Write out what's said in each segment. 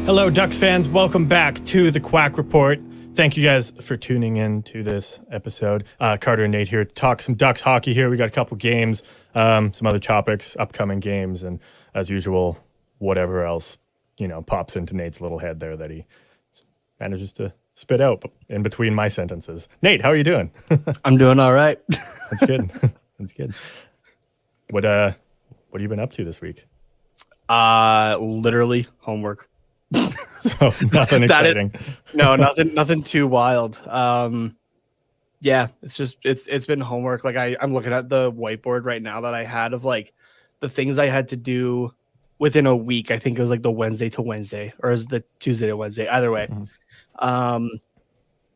Hello, Ducks fans. Welcome back to the Quack Report. Thank you guys for tuning in to this episode. Carter and Nate here to talk some Ducks hockey here. We got a couple games, some other topics, upcoming games, and as usual, whatever else, pops into Nate's little head there that he manages to spit out in between my sentences. Nate, how are you doing? I'm doing all right. That's good. That's good. What have you been up to this week? Literally homework. So nothing exciting. No, nothing too wild. Yeah, it's been homework. Like I'm looking at the whiteboard right now that I had of like the things I had to do within a week. I think it was like the Wednesday to Wednesday, or is the Tuesday to Wednesday, either way. Mm-hmm.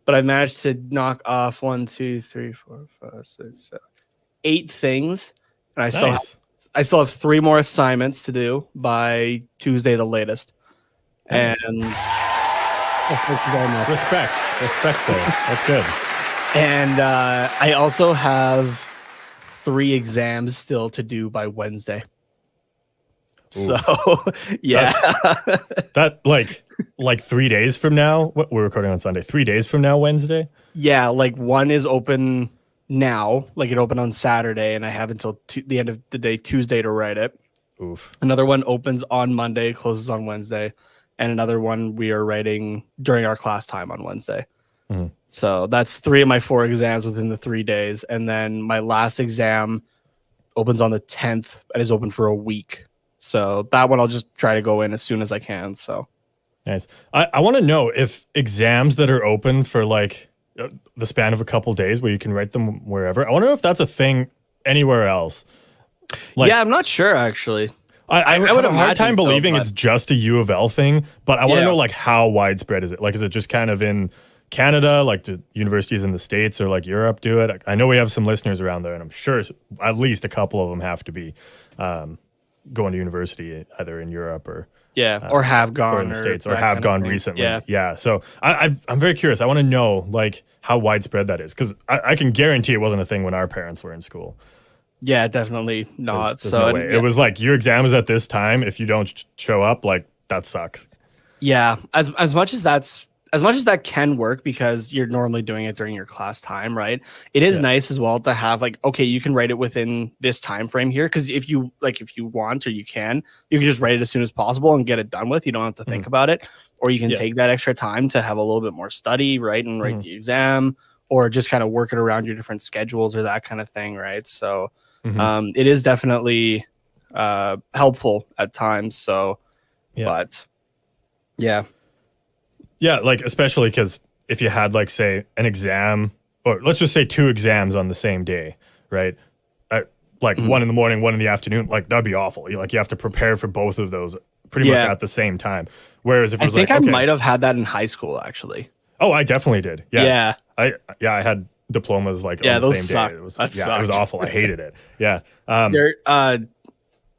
But I managed to knock off 1, 2, 3, 4, 5, 6, 7, 8 things, and I still have 3 more assignments to do by Tuesday, the latest. Nice. And respect there. That's good. And I also have 3 exams still to do by Wednesday. Ooh. So yeah, that like 3 days from now. We're recording on Sunday. 3 days from now, Wednesday. Yeah, like one is open now. Like it opened on Saturday, and I have until the end of the day, Tuesday, to write it. Oof. Another one opens on Monday, closes on Wednesday. And another one we are writing during our class time on Wednesday. Mm-hmm. So that's 3 of my 4 exams within the 3 days. And then my last exam opens on the 10th and is open for a week. So that one I'll just try to go in as soon as I can. So nice. I want to know if exams that are open for like the span of a couple days where you can write them wherever. I want to know if that's a thing anywhere else. Yeah, I'm not sure actually. I would have a hard time believing it's just a U of L thing, but I want to know like how widespread is it? Like, is it just kind of in Canada, like do universities in the States or like Europe do it? I know we have some listeners around there, and I'm sure at least a couple of them have to be going to university either in Europe or or have gone or in the States or have gone recently. Yeah. So I'm very curious. I want to know like how widespread that is, because I can guarantee it wasn't a thing when our parents were in school. Yeah, definitely not. There's no way. It was like your exam is at this time. If you don't show up, like that sucks. Yeah, as much as that can work because you're normally doing it during your class time, right? It is nice as well to have like, okay, you can write it within this time frame here, because if you want or you can just write it as soon as possible and get it done with. You don't have to think about it, or you can take that extra time to have a little bit more study, right, and write the exam, or just kind of work it around your different schedules or that kind of thing, right? So. It is definitely helpful at times. So, but yeah, like especially because if you had like say an exam, or let's just say 2 exams on the same day, right? Like one in the morning, one in the afternoon, like that'd be awful. You have to prepare for both of those pretty much at the same time. Whereas if it was I think I might have had that in high school actually. Oh, I definitely did. Yeah. I had diplomas like on the same suck. day. It was awful. I hated it. Yeah. I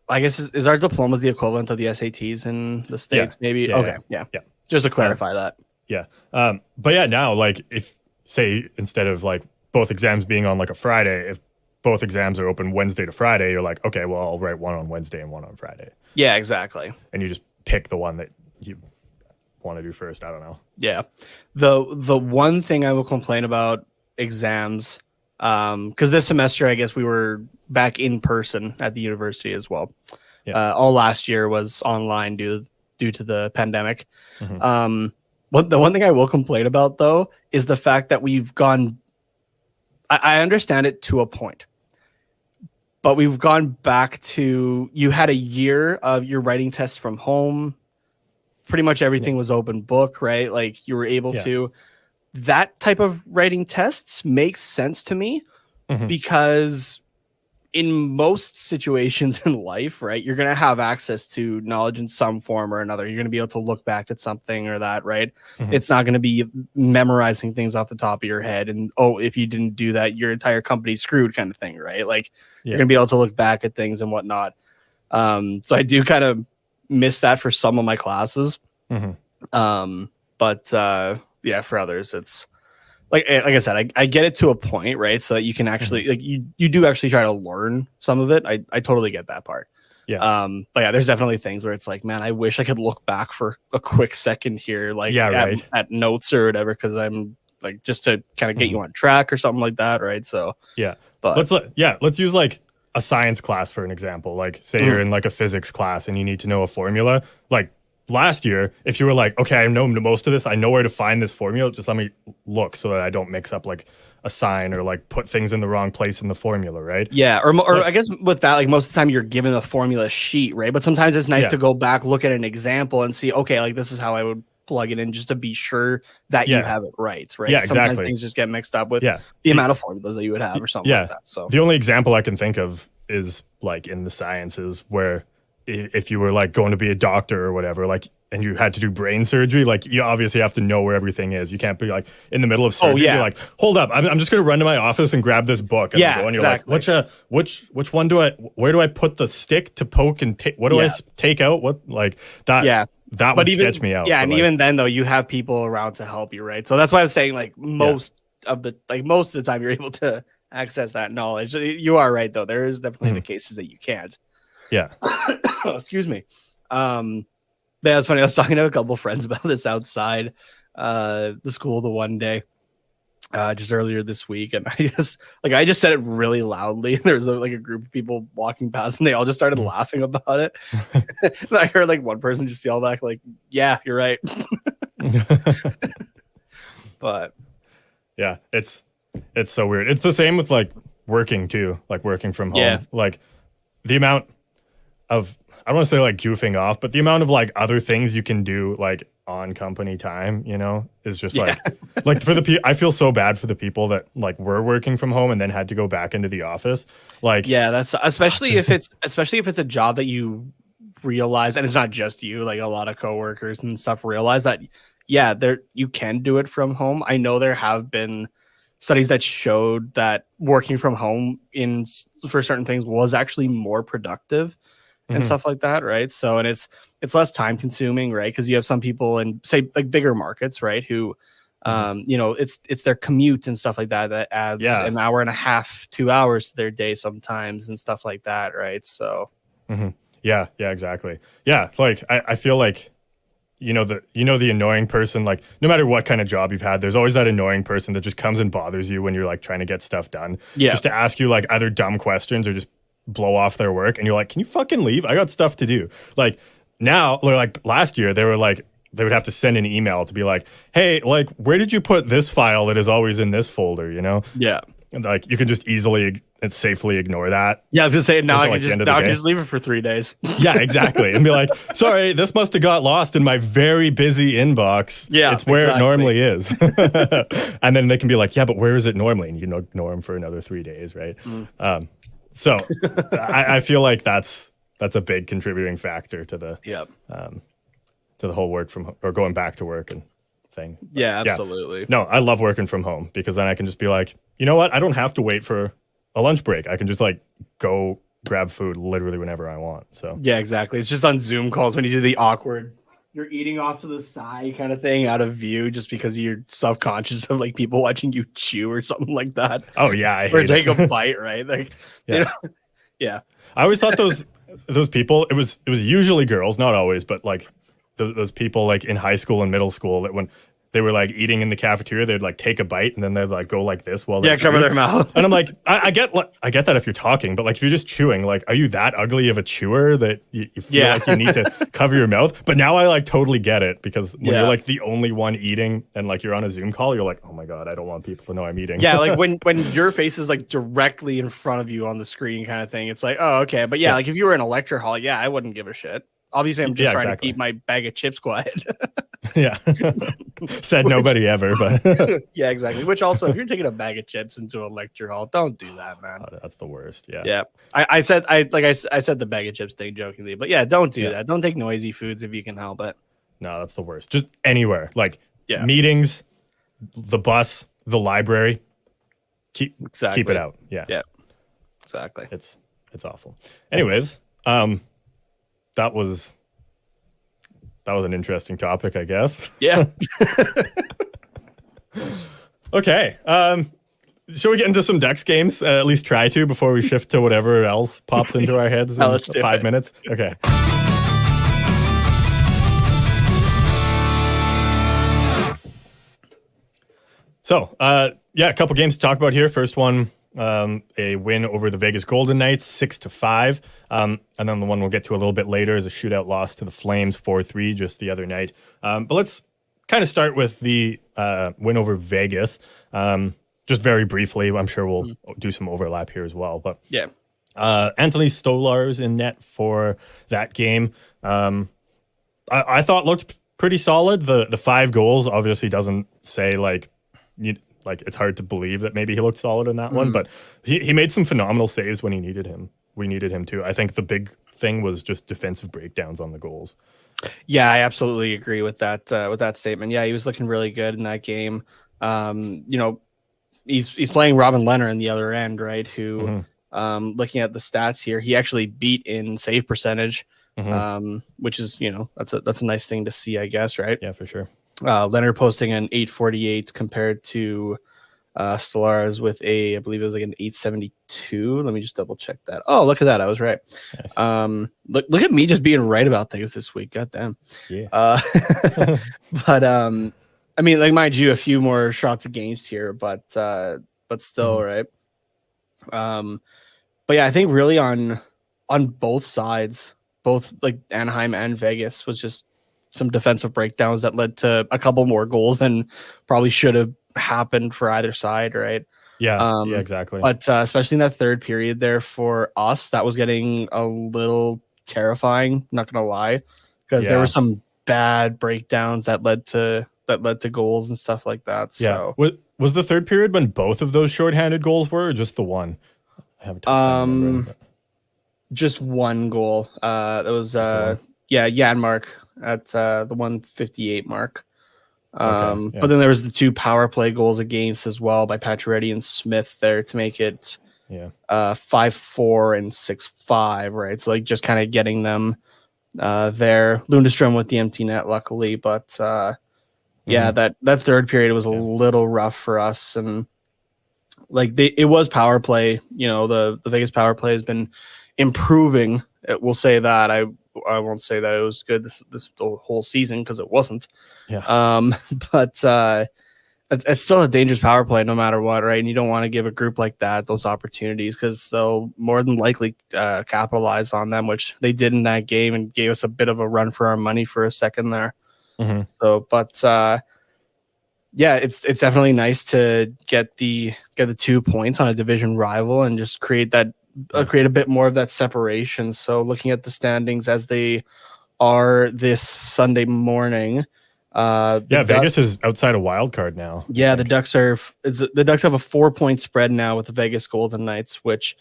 guess is our diplomas the equivalent of the SATs in the States? Maybe. Okay. Yeah. Just to clarify that. Yeah. But yeah, now like if say instead of like both exams being on like a Friday, if both exams are open Wednesday to Friday, you're like, okay, well, I'll write one on Wednesday and one on Friday. Yeah, exactly. And you just pick the one that you want to do first. I don't know. Yeah. The one thing I will complain about exams, because this semester I guess we were back in person at the university as well. All last year was online due to the pandemic. The one thing I will complain about though is the fact that we've gone, I understand it to a point, but we've gone back to, you had a year of your writing tests from home, pretty much everything was open book, right? Like you were able to. That type of writing tests makes sense to me because in most situations in life, right, you're going to have access to knowledge in some form or another. You're going to be able to look back at something or that, right? It's not going to be memorizing things off the top of your head. And, if you didn't do that, your entire company's screwed kind of thing, right? Like you're going to be able to look back at things and whatnot. So I do kind of miss that for some of my classes. But for others, it's like I said, I get it to a point, right? So that you can actually like you do actually try to learn some of it. I totally get that part. But yeah, there's definitely things where it's like, man, I wish I could look back for a quick second here, like at notes or whatever, because I'm like, just to kind of get you on track or something like that, right? So but let's use like a science class for an example. Like, say you're in like a physics class and you need to know a formula. Like last year, if you were like, okay, I know most of this, I know where to find this formula, just let me look so that I don't mix up like a sign or like put things in the wrong place in the formula, right? Yeah, or like, I guess with that, like most of the time you're given a formula sheet, right? But sometimes it's nice to go back, look at an example and see, okay, like this is how I would plug it in, just to be sure that you have it right? Yeah, sometimes exactly. things just get mixed up with the amount of formulas that you would have or something like that. So the only example I can think of is like in the sciences where if you were like going to be a doctor or whatever, like, and you had to do brain surgery, like you obviously have to know where everything is. You can't be like in the middle of surgery. You're like, hold up, I'm just going to run to my office and grab this book. And go, and you're like, which one where do I put the stick to poke and what do I take out? What like that? Yeah. That would sketch me out. Yeah, and like, even then though, you have people around to help you, right? So that's why I was saying like most of the time you're able to access that knowledge. You are right though. There is definitely the cases that you can't. Yeah. Excuse me. But yeah, it's funny. I was talking to a couple friends about this outside the school the one day, just earlier this week, and I just said it really loudly. There was like a group of people walking past, and they all just started laughing about it. And I heard like one person just yell back, like, "Yeah, you're right." But yeah, it's so weird. It's the same with like working too, like working from home. Yeah. Like the amount of, I don't want to say like goofing off, but the amount of like other things you can do like on company time, you know, is just like for the I feel so bad for the people that like were working from home and then had to go back into the office. Like, that's especially if it's a job that you realize, and it's not just you, like a lot of coworkers and stuff realize that there you can do it from home. I know there have been studies that showed that working from home for certain things was actually more productive and stuff like that, right? So, and it's less time consuming, right? Because you have some people in, say, like bigger markets, right, who you know, it's their commute and stuff like that adds an hour and a half, 2 hours to their day sometimes and stuff like that, right? So yeah, exactly. Yeah, like I feel like the annoying person, like no matter what kind of job you've had, there's always that annoying person that just comes and bothers you when you're like trying to get stuff done, just to ask you like either dumb questions or just blow off their work, and you're like, can you fucking leave? I got stuff to do. Like now, like last year, they would have to send an email to be like, hey, like, where did you put this file that is always in this folder, you know? Yeah. And like you can just easily and safely ignore that. Yeah, I was gonna say now I can just leave it for 3 days. Yeah, exactly. And be like, sorry, this must have got lost in my very busy inbox. Yeah, it's where it normally is. And then they can be like, yeah, but where is it normally? And you can ignore them for another 3 days, right? So I feel like that's a big contributing factor to the to the whole work from or going back to work and thing. But, yeah, absolutely. No, I love working from home because then I can just be like, you know what? I don't have to wait for a lunch break. I can just like go grab food literally whenever I want. So yeah, exactly. It's just on Zoom calls when you do the awkward, you're eating off to the side kind of thing out of view just because you're self-conscious of like people watching you chew or something like that. Oh yeah, or take a bite, right? Like you know, yeah. I always thought those people, it was usually girls, not always, but like those people like in high school and middle school that when they were like eating in the cafeteria, they'd like take a bite and then they'd like go like this while they cover their mouth. And I'm like, I get that if you're talking, but like if you're just chewing, like, are you that ugly of a chewer that you feel like you need to cover your mouth? But now I like totally get it because when you're like the only one eating and like you're on a Zoom call, you're like, oh my God, I don't want people to know I'm eating. Yeah, like when your face is like directly in front of you on the screen kind of thing, it's like, oh, okay. But yeah, like if you were in a lecture hall, I wouldn't give a shit. Obviously, I'm just trying to keep my bag of chips quiet. Yeah. Said nobody ever, but yeah, exactly. Which also, if you're taking a bag of chips into a lecture hall, don't do that, man. Oh, that's the worst. Yeah. Yeah. I said the bag of chips thing jokingly, but yeah, don't do that. Don't take noisy foods if you can help it. No, that's the worst. Just anywhere. Like meetings, the bus, the library. Keep it out. Yeah. Yeah. Exactly. It's awful. Anyways, that was an interesting topic, I guess. Yeah. Okay. Shall we get into some Ducks games? At least try to before we shift to whatever else pops into our heads in Let's do 5 it. minutes. Okay. So, a couple games to talk about here. First one, a win over the Vegas Golden Knights, 6-5. And then the one we'll get to a little bit later is a shootout loss to the Flames, 4-3, just the other night. But let's kind of start with the win over Vegas. Just very briefly, I'm sure we'll do some overlap here as well. But Yeah. Anthony Stolarz in net for that game. I thought looked pretty solid. The 5 goals obviously doesn't say it's hard to believe that maybe he looked solid in that one, but he made some phenomenal saves when he needed him. We needed him to. I think the big thing was just defensive breakdowns on the goals. Yeah, I absolutely agree with that statement. Yeah, he was looking really good in that game. He's playing Robin Leonard in the other end, right? Who, looking at the stats here, he actually beat in save percentage, which is that's a nice thing to see, I guess, right? Yeah, for sure. Leonard posting an 848 compared to Stolarz with I believe it was like an 872. Let me just double check that. Oh, look at that. I was right. Nice. Look at me just being right about things this week. God damn. Yeah. But I mean, like, mind you, a few more shots against here, but still, right? But yeah, I think really on both sides, both like Anaheim and Vegas, was just some defensive breakdowns that led to a couple more goals than probably should have happened for either side, right? Yeah, exactly. But especially in that third period there for us, that was getting a little terrifying, not gonna lie, because there were some bad breakdowns that led to goals and stuff like that. So was the third period when both of those shorthanded goals were, or just the one? I have a tough time remembering, just one goal. That was Janmark at the 158 mark. But then there was the 2 power play goals against as well by Pacioretty and Smith there to make it 5-4 and 6-5, right? So like just kind of getting them there. Lundestrom with the empty net, luckily, but that third period was a little rough for us, and like it was power play. The Vegas power play has been improving. We'll say that. I won't say that it was good this the whole season, because it wasn't. Yeah. But it's still a dangerous power play no matter what, right? And you don't want to give a group like that those opportunities, because they'll more than likely capitalize on them, which they did in that game and gave us a bit of a run for our money for a second there. So, but it's definitely nice to get the 2 points on a division rival and just create a bit more of that separation. So looking at the standings as they are this Sunday morning, Vegas is outside a wild card now. Yeah, the Ducks have a 4-point spread now with the Vegas Golden Knights, which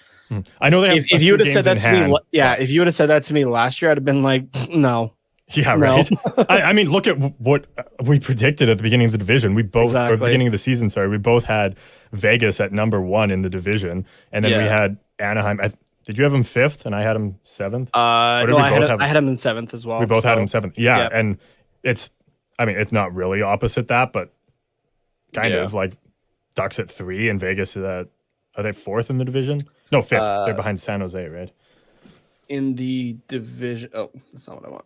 I know they have. If you would have said that to me, if you would have said that to me last year, I'd have been like, no. Yeah, right. I mean, look at what we predicted at the beginning of the division. We both, or beginning of the season, sorry, we both had Vegas at number 1 in the division, and then we had Anaheim. Did you have him 5th, and I had him 7th? No, I had him in 7th as well. We both had him 7th. Yeah, and it's not really opposite that, but kind of like Ducks at 3 and Vegas are they 4th in the division? No, 5th. They're behind San Jose, right? In the division. Oh, that's not what I want.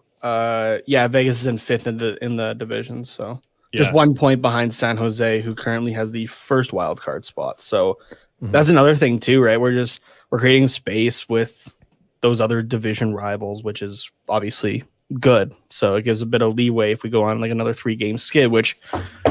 Vegas is in 5th in the division, so just 1 point behind San Jose, who currently has the first wild card spot. So that's another thing too, right? We're creating space with those other division rivals, which is obviously good. So it gives a bit of leeway if we go on like another 3-game skid, which,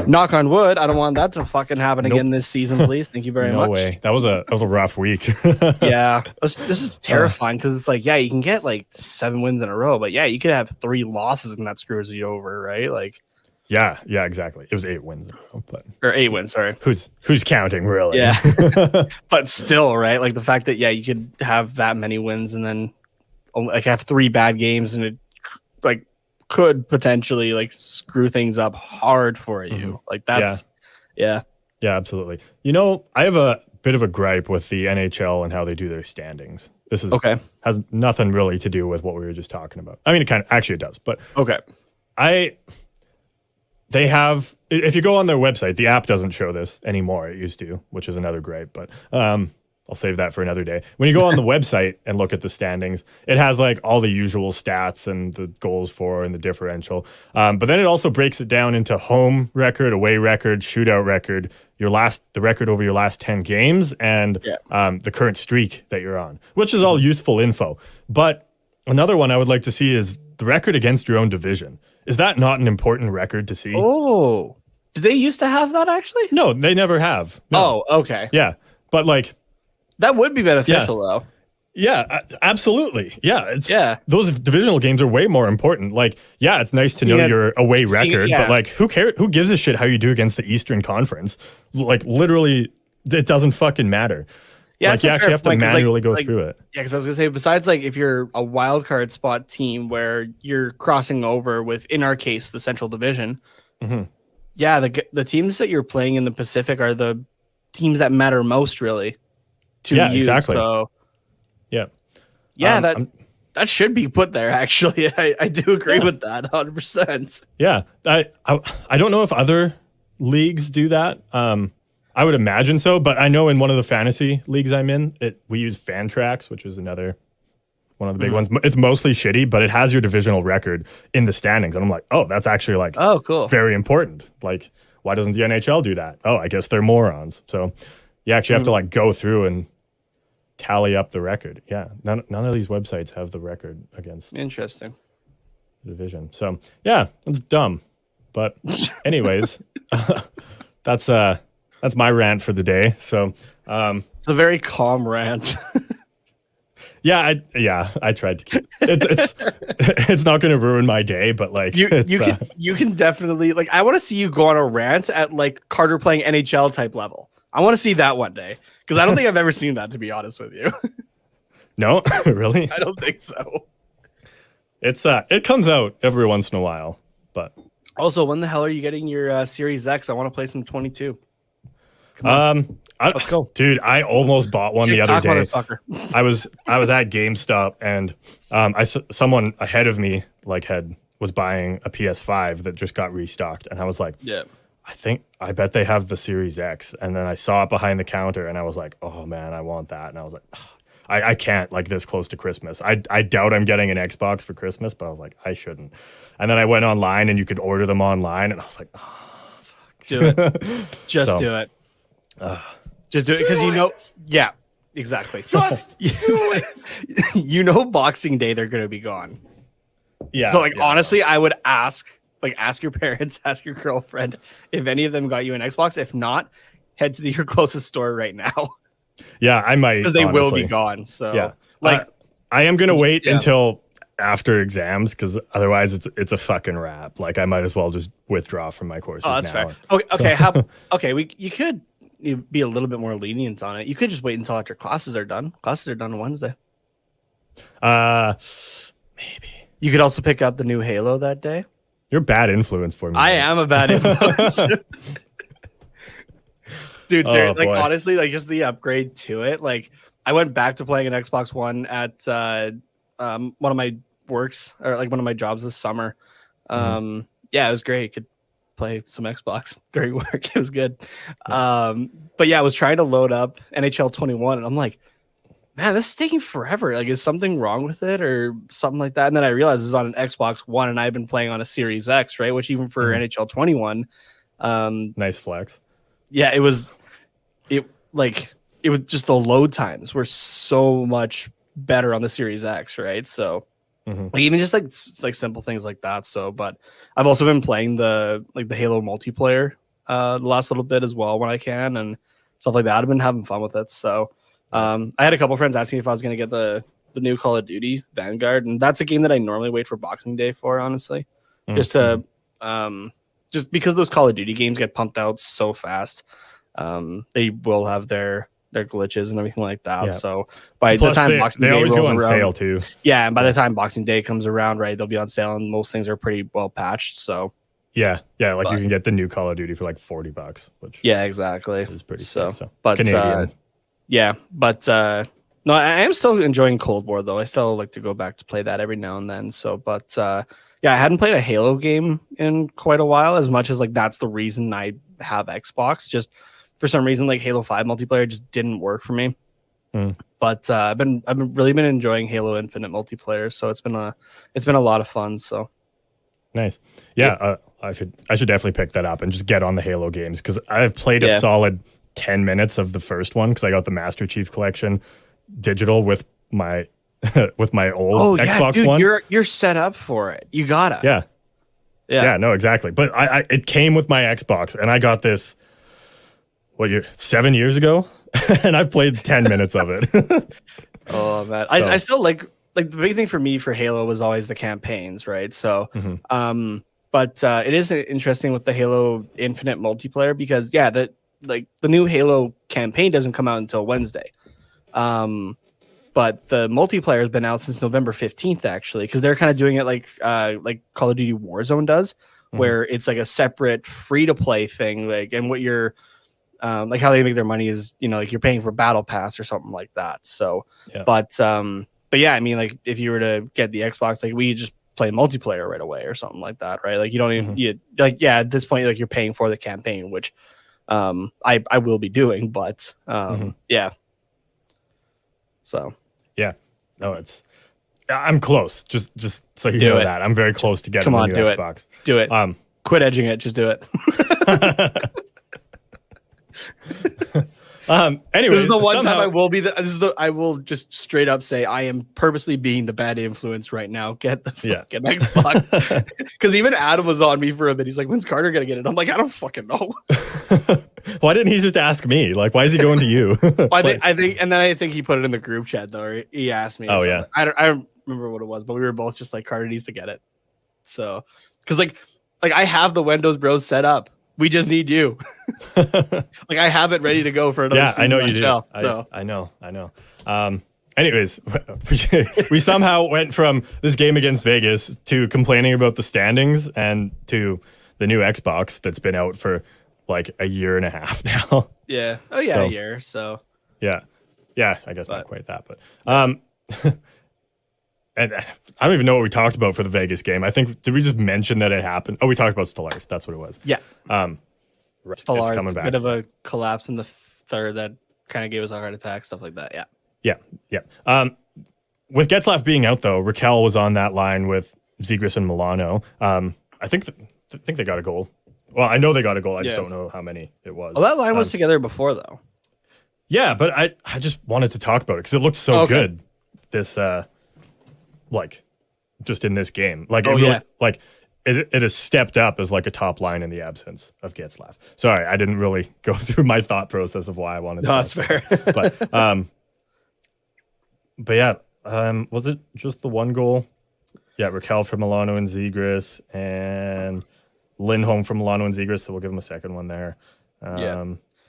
knock on wood, I don't want that to fucking happen again this season, please. Thank you very much. No way. That was a rough week. Yeah. This is terrifying, because it's like, you can get like 7 wins in a row, but you could have 3 losses and that screws you over, right? Like, yeah, exactly. It was 8 wins in a row, or 8 wins, sorry. Who's counting, really? Yeah. But still, right? Like the fact that you could have that many wins and then like have 3 bad games, and it like could potentially like screw things up hard for you. Like that's yeah, absolutely. I have a bit of a gripe with the NHL and how they do their standings. This is has nothing really to do with what we were just talking about. I mean, it does, but they have, if you go on their website, the app doesn't show this anymore. It used to, which is another gripe, but I'll save that for another day. When you go on the website and look at the standings, it has like all the usual stats and the goals for and the differential. But then it also breaks it down into home record, away record, shootout record, the record over your last 10 games, and the current streak that you're on, which is all useful info. But another one I would like to see is the record against your own division. Is that not an important record to see? Oh, did they used to have that actually? No, they never have. No. Oh, okay. Yeah. But like, that would be beneficial though. Yeah, absolutely. Yeah, those divisional games are way more important. Like, yeah, it's nice to know your away record, but like, who cares? Who gives a shit how you do against the Eastern Conference? Like, literally, it doesn't fucking matter. Yeah, like, you actually have to manually go through it. Yeah, because I was gonna say, besides like if you're a wild card spot team where you're crossing over with, in our case, the Central Division. Mm-hmm. Yeah, the teams that you're playing in the Pacific are the teams that matter most, really. To you, exactly. So yeah, that should be put there. Actually, I do agree with that 100%. Yeah, I don't know if other leagues do that. I would imagine so, but I know in one of the fantasy leagues I'm in, we use Fantrax, which is another one of the big ones. It's mostly shitty, but it has your divisional record in the standings, and I'm like, oh, that's actually like, oh, cool, very important. Like, why doesn't the NHL do that? Oh, I guess they're morons. So you actually have to like go through and tally up the record. Yeah, none of these websites have the record against the division. So yeah, it's dumb. But anyways, that's my rant for the day. So it's a very calm rant. I tried to keep it's not going to ruin my day, but like you can definitely, like, I want to see you go on a rant at like Carter playing NHL type level. I want to see that one day, because I don't think I've ever seen that, to be honest with you. No, really? I don't think so. It comes out every once in a while, but also, when the hell are you getting your Series X? I want to play some 22. Let's go, dude. I almost bought one the other day. I was at GameStop, and someone ahead of me was buying a PS5 that just got restocked, and I was like, yeah. I bet they have the Series X. And then I saw it behind the counter and I was like, oh man, I want that. And I was like, I can't, like, this close to Christmas. I doubt I'm getting an Xbox for Christmas, but I was like, I shouldn't. And then I went online and you could order them online, and I was like, oh, fuck. Do it. Just do it. Just do it, because yeah, exactly. Just do it. Boxing Day, they're going to be gone. Yeah. So honestly, I would ask your parents, ask your girlfriend if any of them got you an Xbox. If not, head to your closest store right now. Yeah, I might, because they will be gone. So yeah, I am gonna wait until after exams, because otherwise it's a fucking wrap. Like, I might as well just withdraw from my courses. Oh, that's now. Fair. Okay, you could be a little bit more lenient on it. You could just wait until after classes are done. Classes are done on Wednesday. Maybe you could also pick up the new Halo that day. You're a bad influence for me. I am a bad influence. Dude, seriously, honestly, just the upgrade to it. Like, I went back to playing an Xbox One at one of my works, or like one of my jobs this summer. Yeah, it was great. Could play some Xbox during work. It was good. But yeah, I was trying to load up NHL 21, and I'm like, man, this is taking forever. Like, is something wrong with it or something like that? And then I realized it's on an Xbox One, and I've been playing on a Series X, right? Which even for NHL 21, nice flex. Yeah, it was just the load times were so much better on the Series X, right? So even just like simple things like that. So, but I've also been playing the Halo multiplayer the last little bit as well when I can, and stuff like that. I've been having fun with it. So. I had a couple friends asking me if I was going to get the new Call of Duty Vanguard, and that's a game that I normally wait for Boxing Day for, honestly, just because those Call of Duty games get pumped out so fast. They will have their glitches and everything like that. Yeah. So by the time Boxing Day always rolls go on around, sale too. Yeah, and by the time Boxing Day comes around, right, they'll be on sale, and most things are pretty well patched. So yeah, you can get the new Call of Duty for like $40, which exactly is pretty sick, so. But Canadian. Yeah, but no, I am still enjoying Cold War though. I still like to go back to play that every now and then. So, but Yeah, I hadn't played a Halo game in quite a while, as much as like that's the reason I have Xbox. Just for some reason, like Halo 5 multiplayer just didn't work for me. But I've really been enjoying Halo Infinite multiplayer, so it's been a lot of fun. So nice. Yeah, I should definitely pick that up and just get on the Halo games, because I've played a solid 10 minutes of the first one, because I got the Master Chief Collection digital with my with my old Xbox dude, One. You're set up for it. You gotta. Yeah, no, exactly. But I it came with my Xbox, and I got this 7 years ago, and I've played 10 minutes of it. Oh man, so. I still like the big thing for me for Halo was always the campaigns, right? So, but it is interesting with the Halo Infinite multiplayer, because the new Halo campaign doesn't come out until Wednesday. But the multiplayer has been out since November 15th, actually, because they're kind of doing it like Call of Duty Warzone does, where it's like a separate free-to-play thing. Like, and what you're like how they make their money is, like you're paying for Battle Pass or something like that. So, but yeah, I mean, like if you were to get the Xbox, like we just play multiplayer right away or something like that, right? Like you don't even at this point, like you're paying for the campaign, which I will be doing, but yeah. So yeah, no, I'm close. Just so you know that I'm very close to getting the new Xbox. Do it. Quit edging it. Just do it. Anyway, this is the one time I will be I will just straight up say I am purposely being the bad influence right now. Get the fucking Xbox. Because even Adam was on me for a bit. He's like, when's Carter gonna get it? I'm like, I don't fucking know. Why didn't he just ask me? Like, why is he going to you? I think he put it in the group chat though. Or he asked me. Oh yeah. I don't remember what it was, but we were both just like, Carter needs to get it. So, because like I have the Windows Bros set up. We just need you. Like I have it ready to go for another season. I know you do. Shelf, I know. Anyways, we somehow went from this game against Vegas to complaining about the standings and to the new Xbox that's been out for like a year and a half now. Yeah. Oh yeah, a year. So. Yeah. I guess not quite that, but and I don't even know what we talked about for the Vegas game. I think, did we just mention that it happened? Oh, we talked about Stellaris. That's what it was. Yeah. Stellaris, it's coming back. Bit of a collapse in the third that kind of gave us a heart attack, stuff like that. Yeah. With Getzlaf being out, though, Raquel was on that line with Zegras and Milano. I think they got a goal. Well, I know they got a goal. I just don't know how many it was. Well, that line was together before, though. Yeah, but I just wanted to talk about it because it looked so good. This like just in this game, like it has stepped up as like a top line in the absence of Getzlaf. Sorry, I didn't really go through my thought process of why I wanted. No, that's fair. But yeah, was it just the one goal? Yeah, Raquel from Milano and Zegras, and Lindholm from Milano and Zegras. So we'll give him a second one there.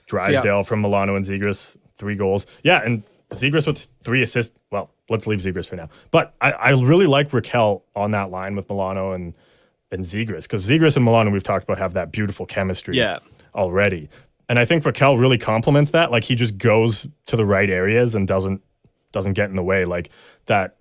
Drysdale from Milano and Zegras, 3 goals. Yeah, and Zegras with 3 assists. Well, let's leave Zegras for now. But I really like Raquel on that line with Milano and Zegras, because Zegras and Milano, we've talked about, have that beautiful chemistry already. And I think Raquel really complements that. Like, he just goes to the right areas and doesn't get in the way. Like, that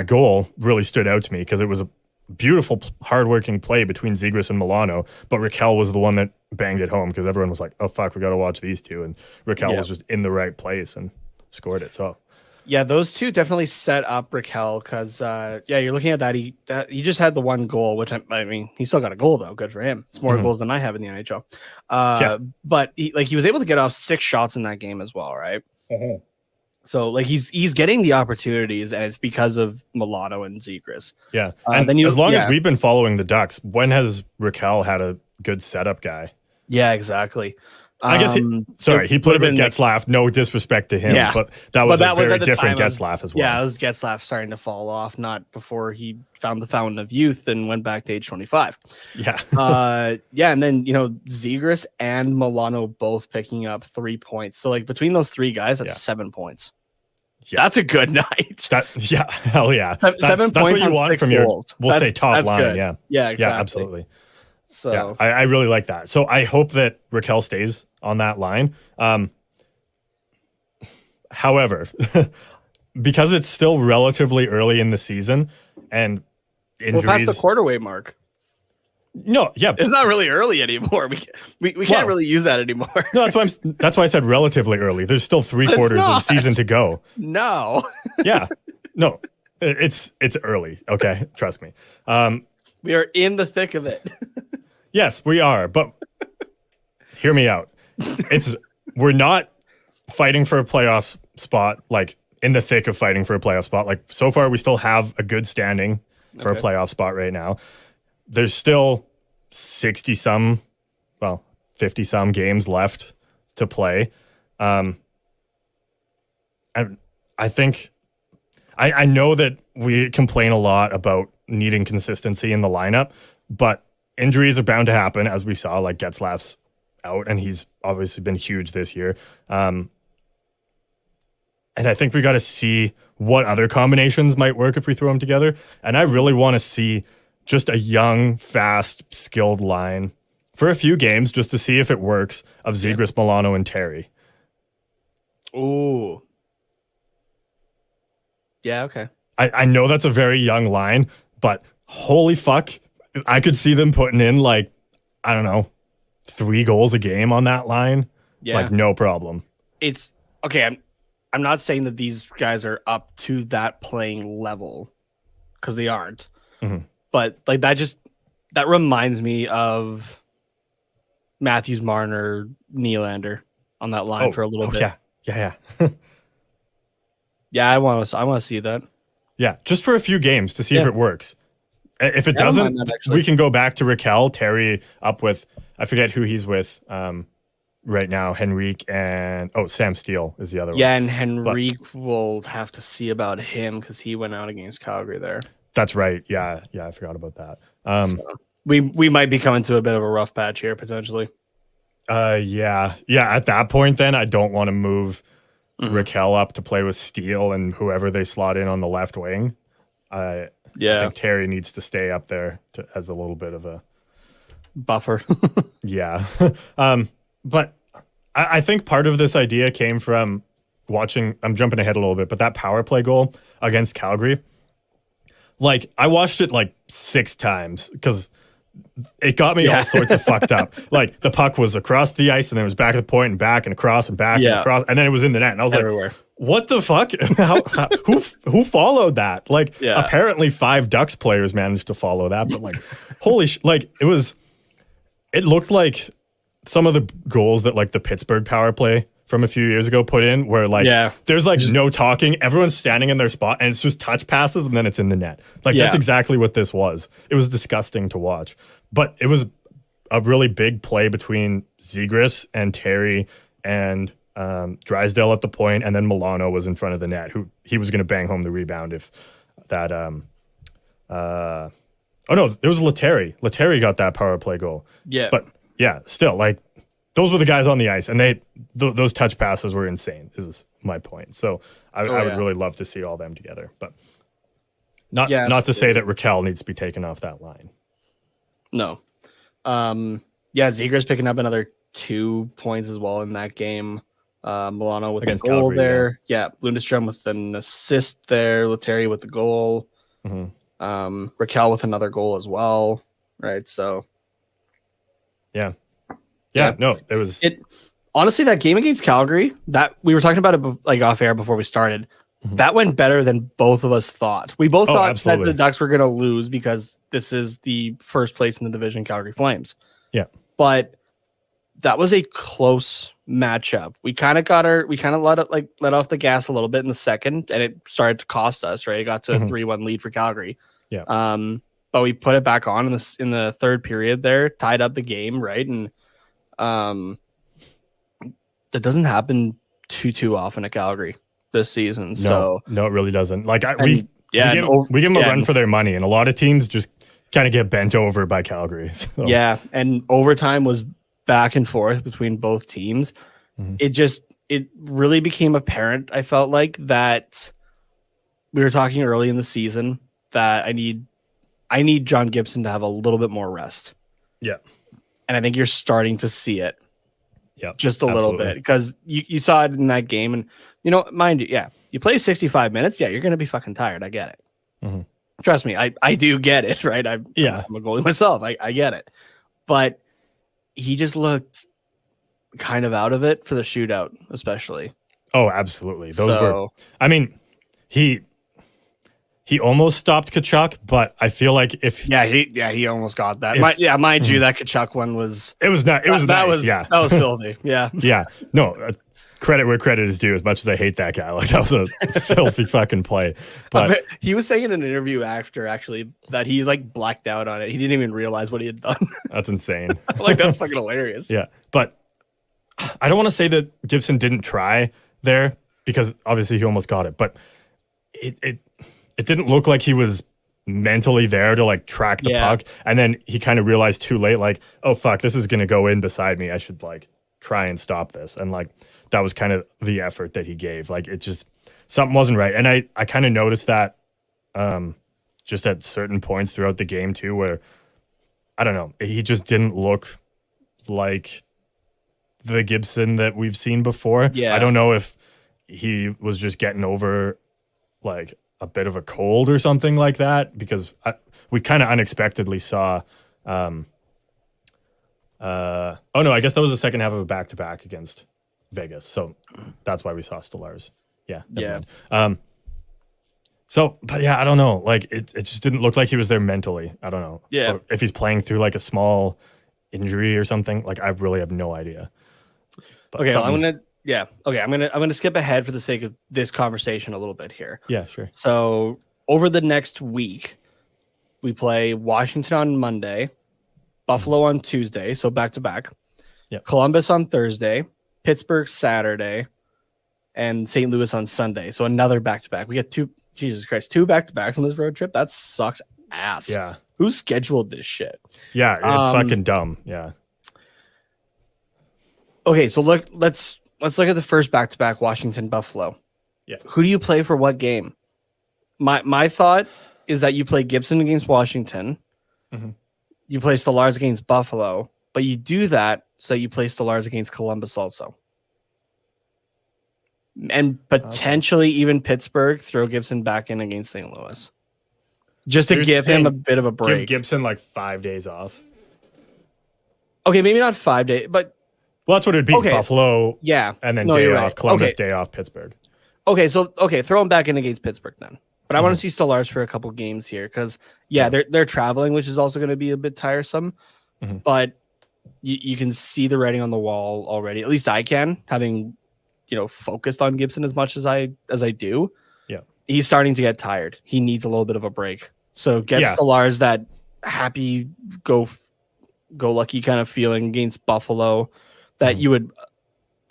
goal really stood out to me because it was a beautiful, hardworking play between Zegras and Milano, but Raquel was the one that banged it home because everyone was like, oh, fuck, we got to watch these two. And Raquel was just in the right place and scored it. So, yeah, those two definitely set up Raquel because, you're looking at that. He just had the one goal, which I mean, he still got a goal, though. Good for him. It's more goals than I have in the NHL. But he was able to get off 6 shots in that game as well, right? So like he's getting the opportunities, and it's because of Milano and Zegras. Yeah, and then as long as we've been following the Ducks, when has Raquel had a good setup guy? Yeah, exactly. I guess he put him in Getzlaf. No disrespect to him, but that was a very different Getzlaf as well. Yeah, it was Getzlaf starting to fall off, not before he found the fountain of youth and went back to age 25. Yeah. And then Zegras and Milano both picking up 3 points. So like between those 3 guys, that's 7 points. Yeah. That's a good night. Hell yeah. 7 points. That's what you want from your say top line. Good. Yeah, exactly. Yeah, absolutely. So I really like that. So I hope that Raquel stays on that line. However, because it's still relatively early in the season, and injuries. We're past the quarterway mark. No, yeah, it's not really early anymore. We can't really use that anymore. No, that's why I said relatively early. There's still 3 quarters of the season to go. No. Yeah, no, it's early. Okay, trust me. We are in the thick of it. Yes, we are. But hear me out. We're not fighting for a playoff spot, like in the thick of fighting for a playoff spot. Like so far, we still have a good standing for a playoff spot right now. There's still 50 some games left to play. And I think I know that we complain a lot about needing consistency in the lineup, but injuries are bound to happen, as we saw, like Getzlaf's out, and he's obviously been huge this year. And I think we got to see what other combinations might work if we throw them together. And I really want to see just a young, fast, skilled line for a few games just to see if it works of Zegras, Milano, and Terry. Ooh. Yeah, okay. I know that's a very young line, but holy fuck, I could see them putting in like, I don't know, 3 goals a game on that line. Yeah. Like no problem. It's okay. I'm not saying that these guys are up to that playing level because they aren't. Mm-hmm. But like that reminds me of Matthews, Marner, Nylander on that line for a little bit. Yeah. Yeah, I want to see that. Yeah, just for a few games to see if it works. If it doesn't, we can go back to Raquel, Terry up with, I forget who he's with right now, Henrique and Sam Steele is the other one. Yeah, and Henrique will have to see about him because he went out against Calgary there. That's right. Yeah, I forgot about that. So we might be coming to a bit of a rough patch here potentially. Yeah. At that point, then I don't want to move Raquel up to play with Steele and whoever they slot in on the left wing. I think Terry needs to stay up there as a little bit of a buffer. Yeah. But I think part of this idea came from watching. I'm jumping ahead a little bit, but that power play goal against Calgary. Like, I watched it like 6 times because it got me all sorts of fucked up. Like, the puck was across the ice and then it was back at the point and back and across and back and across. And then it was in the net. And I was like, what the fuck? Who followed that? Like, apparently 5 Ducks players managed to follow that. But like, it looked like some of the goals that like the Pittsburgh power play from a few years ago put in where like there's like no talking, everyone's standing in their spot and it's just touch passes and then it's in the net. Like that's exactly what this was. It was disgusting to watch, but it was a really big play between Zegras and Terry and Drysdale at the point, and then Milano was in front of the net, who he was going to bang home the rebound if that there was Letary. Letary got that power play goal. Yeah. But yeah, still like those were the guys on the ice, and those touch passes were insane. Is my point. So I would really love to see all them together, but not to say that Raquel needs to be taken off that line. No. Zegras picking up another 2 points as well in that game. Milano with against the goal Calgary, there. Yeah, Lundestrom with an assist there. Letary with the goal. Mm-hmm. Raquel with another goal as well. Right, so no, there was it. Honestly, that game against Calgary, that we were talking about it like off air before we started. Mm-hmm. That went better than both of us thought. We both thought that the Ducks were going to lose because this is the first place in the division, Calgary Flames. Yeah, but that was a close matchup. We kind of let off the gas a little bit in the second, and it started to cost us. Right, it got to a 3-1 lead for Calgary. Yeah, but we put it back on in the third period there, tied up the game. Right, and that doesn't happen too often at Calgary this season. No, it really doesn't. Like we give them a run for their money, and a lot of teams just kind of get bent over by Calgary. So. Yeah, and overtime was back and forth between both teams. Mm-hmm. It really became apparent, I felt like, that we were talking early in the season that I need John Gibson to have a little bit more rest. Yeah. And I think you're starting to see it. Yeah. Just a little bit. Because you saw it in that game. And, mind you, you play 65 minutes. Yeah, you're going to be fucking tired. I get it. Mm-hmm. trust me, I do get it, right? I'm a goalie myself. I get it. But he just looked kind of out of it for the shootout, especially. Oh, absolutely. Those were, I mean, he almost stopped Kachuk, but I feel like if he almost got that. Mind you, that Kachuk one was that was filthy. Yeah. Yeah. No, credit where credit is due. As much as I hate that guy, like that was a filthy fucking play. But he was saying in an interview after actually that he like blacked out on it. He didn't even realize what he had done. That's insane. Like that's fucking hilarious. Yeah, but I don't want to say that Gibson didn't try there because obviously he almost got it, but it didn't look like he was mentally there to like track the puck, and then he kind of realized too late, like, oh fuck, this is gonna go in beside me. I should like try and stop this, and like that was kind of the effort that he gave. Like it just something wasn't right, and I kind of noticed that just at certain points throughout the game too, where I don't know, he just didn't look like the Gibson that we've seen before. Yeah, I don't know if he was just getting over like a bit of a cold or something like that, because we kind of unexpectedly saw oh no, I guess that was the second half of a back-to-back against Vegas, so that's why we saw Stolarz. So but yeah, I don't know, like it just didn't look like he was there mentally. I don't know or if he's playing through like a small injury or something. Like I really have no idea. But okay, I'm gonna skip ahead for the sake of this conversation a little bit here. Yeah, sure. So over the next week, we play Washington on Monday, Buffalo on Tuesday, so back to back. Yeah. Columbus on Thursday, Pittsburgh Saturday, and St. Louis on Sunday. So another back to back. We got two back to backs on this road trip. That sucks ass. Yeah. Who scheduled this shit? Yeah, it's fucking dumb. Yeah. Okay, so let's look at the first back-to-back, Washington Buffalo. Yeah. Who do you play for what game? My thought is that you play Gibson against Washington. Mm-hmm. You play Stolarz against Buffalo, but you do that so you play Stolarz against Columbus also. And potentially even Pittsburgh, throw Gibson back in against St. Louis. Just to give him a bit of a break. Give Gibson like 5 days off. Okay, maybe not 5 days, but well, that's what it'd be. Okay. Buffalo, yeah, and then day off. Columbus, day off. Pittsburgh. Okay, throw him back in against Pittsburgh then. But I want to see Stolarz for a couple games here because they're traveling, which is also going to be a bit tiresome. Mm-hmm. But you can see the writing on the wall already. At least I can, having focused on Gibson as much as I do. Yeah, he's starting to get tired. He needs a little bit of a break. So get Stolarz that happy go lucky kind of feeling against Buffalo that you would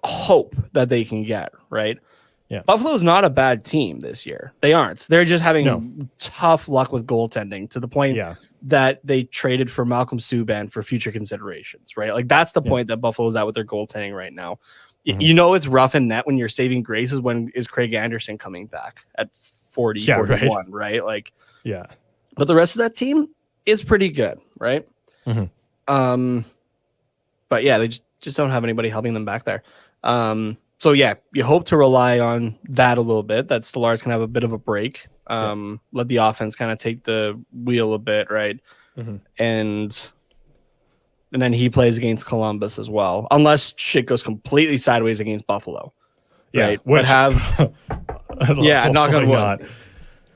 hope that they can get, right? Yeah. Buffalo's not a bad team this year. They aren't. They're just having tough luck with goaltending to the point that they traded for Malcolm Subban for future considerations, right? Like that's the point that Buffalo's at with their goaltending right now. Mm-hmm. It's rough in net when you're saving grace is Craig Anderson coming back at 41, right? Like, yeah. But the rest of that team is pretty good, right? Mm-hmm. But yeah, they just don't have anybody helping them back there. So yeah, you hope to rely on that a little bit, that Stolarz can have a bit of a break. Let the offense kind of take the wheel a bit, right? Mm-hmm. And then he plays against Columbus as well, unless shit goes completely sideways against Buffalo. Yeah, right? Knock on wood.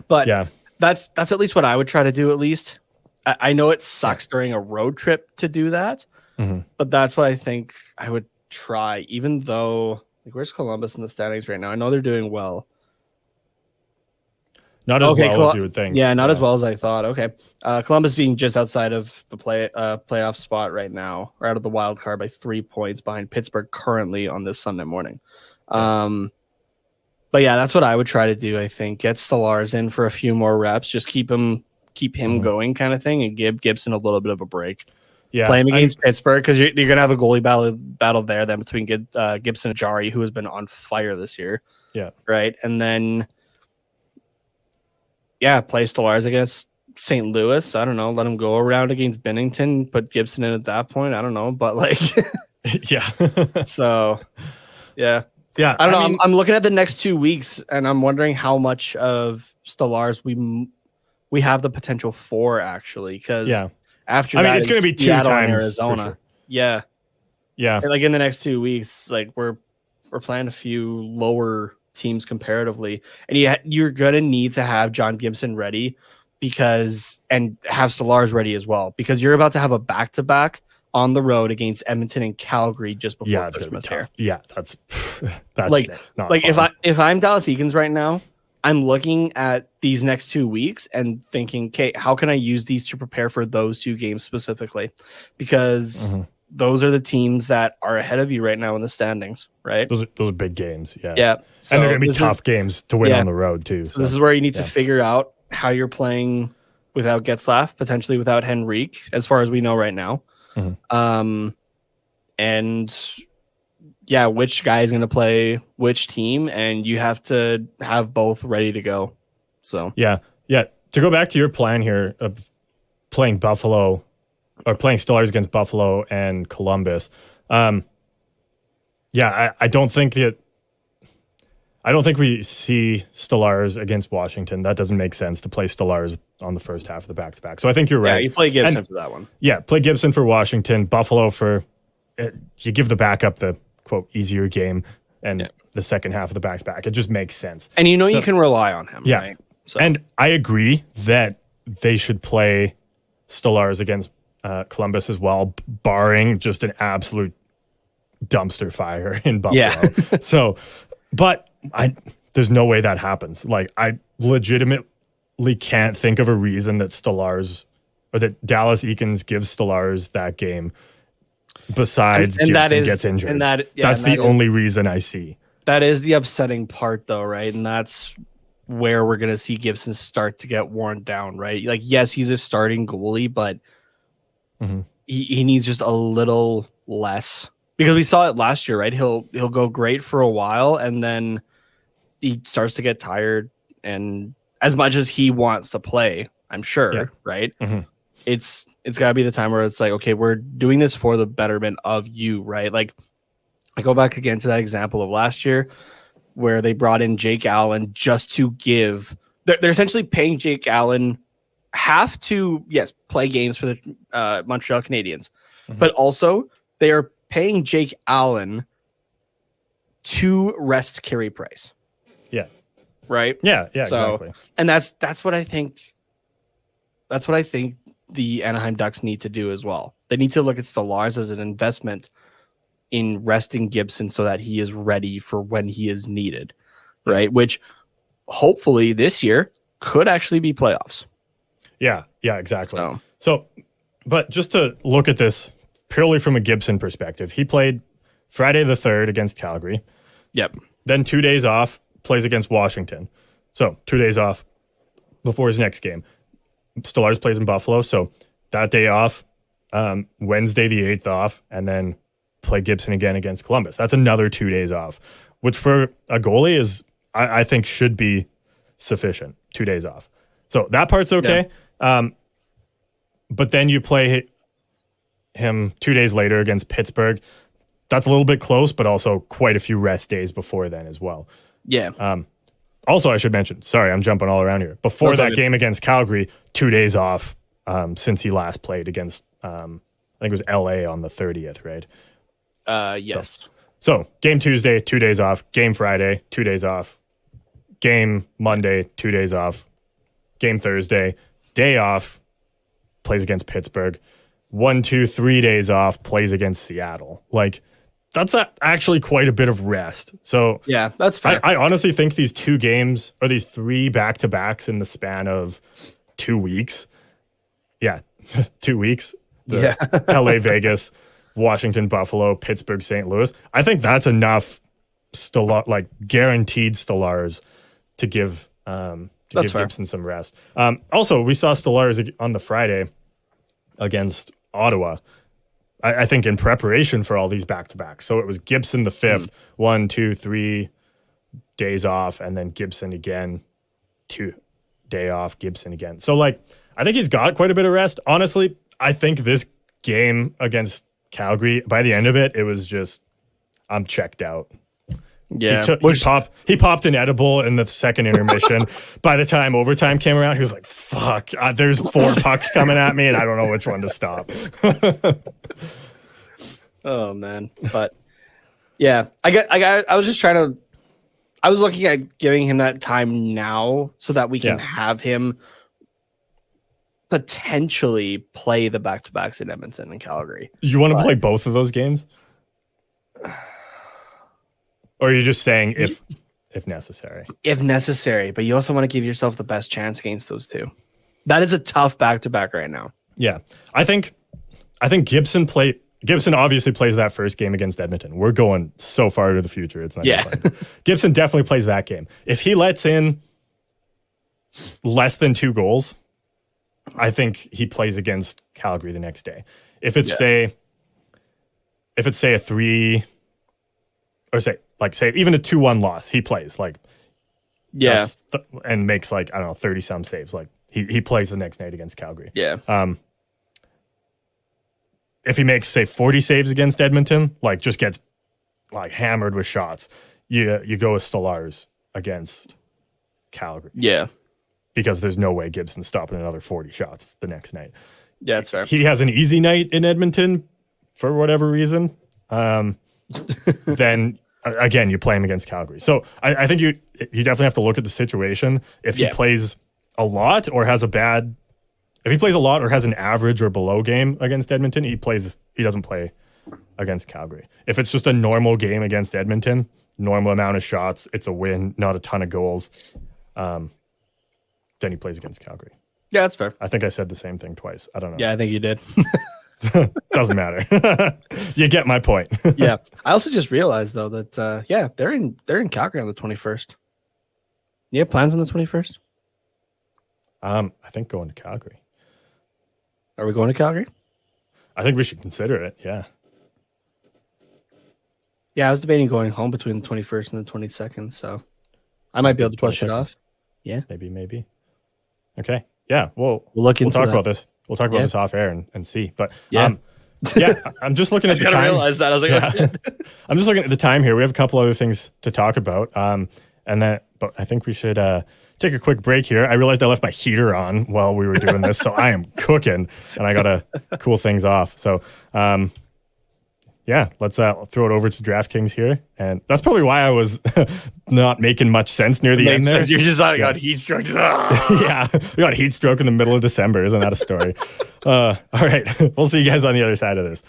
But that's at least what I would try to do. At least I know it sucks during a road trip to do that, but that's what I think I would try. Even though, like, where's Columbus in the standings right now? I know they're doing well. Not as well as you would think. Yeah, not as well as I thought. Okay, Columbus being just outside of the playoff spot right now, or out of the wild card by 3 points behind Pittsburgh currently on this Sunday morning. But yeah, that's what I would try to do. I think get Stolarz in for a few more reps, just keep him going, kind of thing, and give Gibson a little bit of a break. Yeah, play him against Pittsburgh because you're gonna have a goalie battle there then between Gibson and Jari, who has been on fire this year. Yeah, right, and then play Stolarz against St. Louis. I don't know, let him go around against Bennington, put Gibson in at that point. I don't know, but like, so yeah. Yeah, I don't know. I'm looking at the next 2 weeks, and I'm wondering how much of Stolarz we we have the potential for, actually, because after I that, mean, it's going to be 2 Seattle and times Arizona. for sure. Yeah. And, like in the next 2 weeks, like we're playing a few lower teams comparatively, and you're going to need to have John Gibson ready and have Stolarz ready as well, because you're about to have a back-to-back on the road against Edmonton and Calgary just before Christmas here. Yeah, that's like not fun. if I'm Dallas Eakins right now, I'm looking at these next 2 weeks and thinking, okay, how can I use these to prepare for those 2 games specifically? Because those are the teams that are ahead of you right now in the standings, right? Those are big games, yeah. Yeah, so and they're going to be tough games to win on the road too. So this is where you need to figure out how you're playing without Getzlaf, potentially without Henrique, as far as we know right now. And which guy is going to play which team, and you have to have both ready to go. So to go back to your plan here of playing Buffalo or playing Stolarz against Buffalo and Columbus. I don't think we see Stolarz against Washington. That doesn't make sense to play Stolarz on the first half of the back-to-back. So I think you're right. Yeah, you play Gibson for that one. Yeah, play Gibson for Washington, Buffalo for you give the backup the quote easier game, and the second half of the back-to-back. It just makes sense. And you can rely on him, right? So. And I agree that they should play Stolarz against Columbus as well, barring just an absolute dumpster fire in Buffalo. So, but there's no way that happens. Like, I legitimately can't think of a reason that Stolarz or that Dallas Eakins gives Stolarz that game besides Gibson gets injured. And that's the only reason I see. That is the upsetting part, though, right? And that's where we're going to see Gibson start to get worn down, right? Like, yes, he's a starting goalie, but he needs just a little less, because we saw it last year, right? He'll go great for a while, and then he starts to get tired. And as much as he wants to play, I'm sure, right? It's got to be the time where it's like, okay, we're doing this for the betterment of you, right? Like, I go back again to that example of last year where they brought in Jake Allen just to give. They're essentially paying Jake Allen half to, play games for the Montreal Canadiens, but also they are paying Jake Allen to rest Carey Price. Yeah. Right? Yeah, exactly. And that's what I think. That's what I think the Anaheim Ducks need to do as well. They need to look at Stolarz as an investment in resting Gibson so that he is ready for when he is needed, right? Which hopefully this year could actually be playoffs. Yeah, exactly. So, but just to look at this purely from a Gibson perspective, he played Friday the 3rd against Calgary. Yep. Then 2 days off, plays against Washington. So 2 days off before his next game. Stolarz plays in Buffalo, so that day off, Wednesday the 8th off, and then play Gibson again against Columbus. That's another 2 days off, which for a goalie is, I think, should be sufficient. 2 days off. So that part's okay. Yeah. But then you play him 2 days later against Pittsburgh. That's a little bit close, but also quite a few rest days before then as well. Yeah. Also, I should mention, sorry, I'm jumping all around here. Before that game against Calgary, 2 days off since he last played against, I think it was LA on the 30th, right? Yes. So game Tuesday, 2 days off. Game Friday, 2 days off. Game Monday, 2 days off. Game Thursday, day off, plays against Pittsburgh. 1, 2, 3 days off, plays against Seattle. Like, that's actually quite a bit of rest. So yeah, that's fair. I honestly think these 2 games or these 3 back-to-backs in the span of 2 weeks. Yeah, 2 weeks. LA, Vegas, Washington, Buffalo, Pittsburgh, St. Louis. I think that's enough guaranteed Stolarz to give Gibson some rest. Also, we saw Stolarz on the Friday against Ottawa. I think in preparation for all these back-to-backs. So it was Gibson the 5th, 1, 2, 3 days off, and then Gibson again, 2 day off, Gibson again. So, like, I think he's got quite a bit of rest. Honestly, I think this game against Calgary, by the end of it, it was just, I'm checked out. Yeah. He popped an edible in the second intermission. By the time overtime came around, he was like, fuck, there's 4 pucks coming at me and I don't know which one to stop. Oh man. But yeah, I was just trying to, I was looking at giving him that time now so that we can have him potentially play the back-to-backs in Edmonton and Calgary. You want to play both of those games? Or are you just saying if necessary? If necessary, but you also want to give yourself the best chance against those two. That is a tough back-to-back right now. Yeah. I think Gibson obviously plays that first game against Edmonton. We're going so far to the future. It's not Gibson definitely plays that game. If he lets in less than 2 goals, I think he plays against Calgary the next day. If it's say a 3 or say even a 2-1 loss, he plays and makes 30 some saves. Like he plays the next night against Calgary. Yeah. If he makes, say, 40 saves against Edmonton, just gets hammered with shots, you go with Stolarz against Calgary. Yeah. Because there's no way Gibson's stopping another 40 shots the next night. Yeah, that's fair. He has an easy night in Edmonton for whatever reason. Then, again, you play him against Calgary. So I think you definitely have to look at the situation. If he plays a lot or has if he plays a lot or has an average or below game against Edmonton, he doesn't play against Calgary. If it's just a normal game against Edmonton, normal amount of shots, it's a win, not a ton of goals, then he plays against Calgary. Yeah, that's fair. I think I said the same thing twice. I don't know. Yeah, I think you did. Doesn't matter. You get my point. Yeah. I also just realized though that they're in Calgary on the 21st. You have plans on the 21st? I think going to Calgary. Are we going to Calgary? I think we should consider it. Yeah. Yeah, I was debating going home between the 21st and the 22nd, so I might be able to push it off. Yeah. Maybe. Okay. Yeah. We'll talk about this. We'll talk about this off air and see. But I'm just looking at the time. I realize that. I was like, I'm just looking at the time here. We have a couple other things to talk about. But I think we should take a quick break here. I realized I left my heater on while we were doing this, so I am cooking and I gotta cool things off. So let's throw it over to Draftkings here. And that's probably why I was not making much sense near the end there. You're just got heat stroke. Yeah, we got heat stroke in the middle of December. Isn't that a story? All right, we'll see you guys on the other side of this.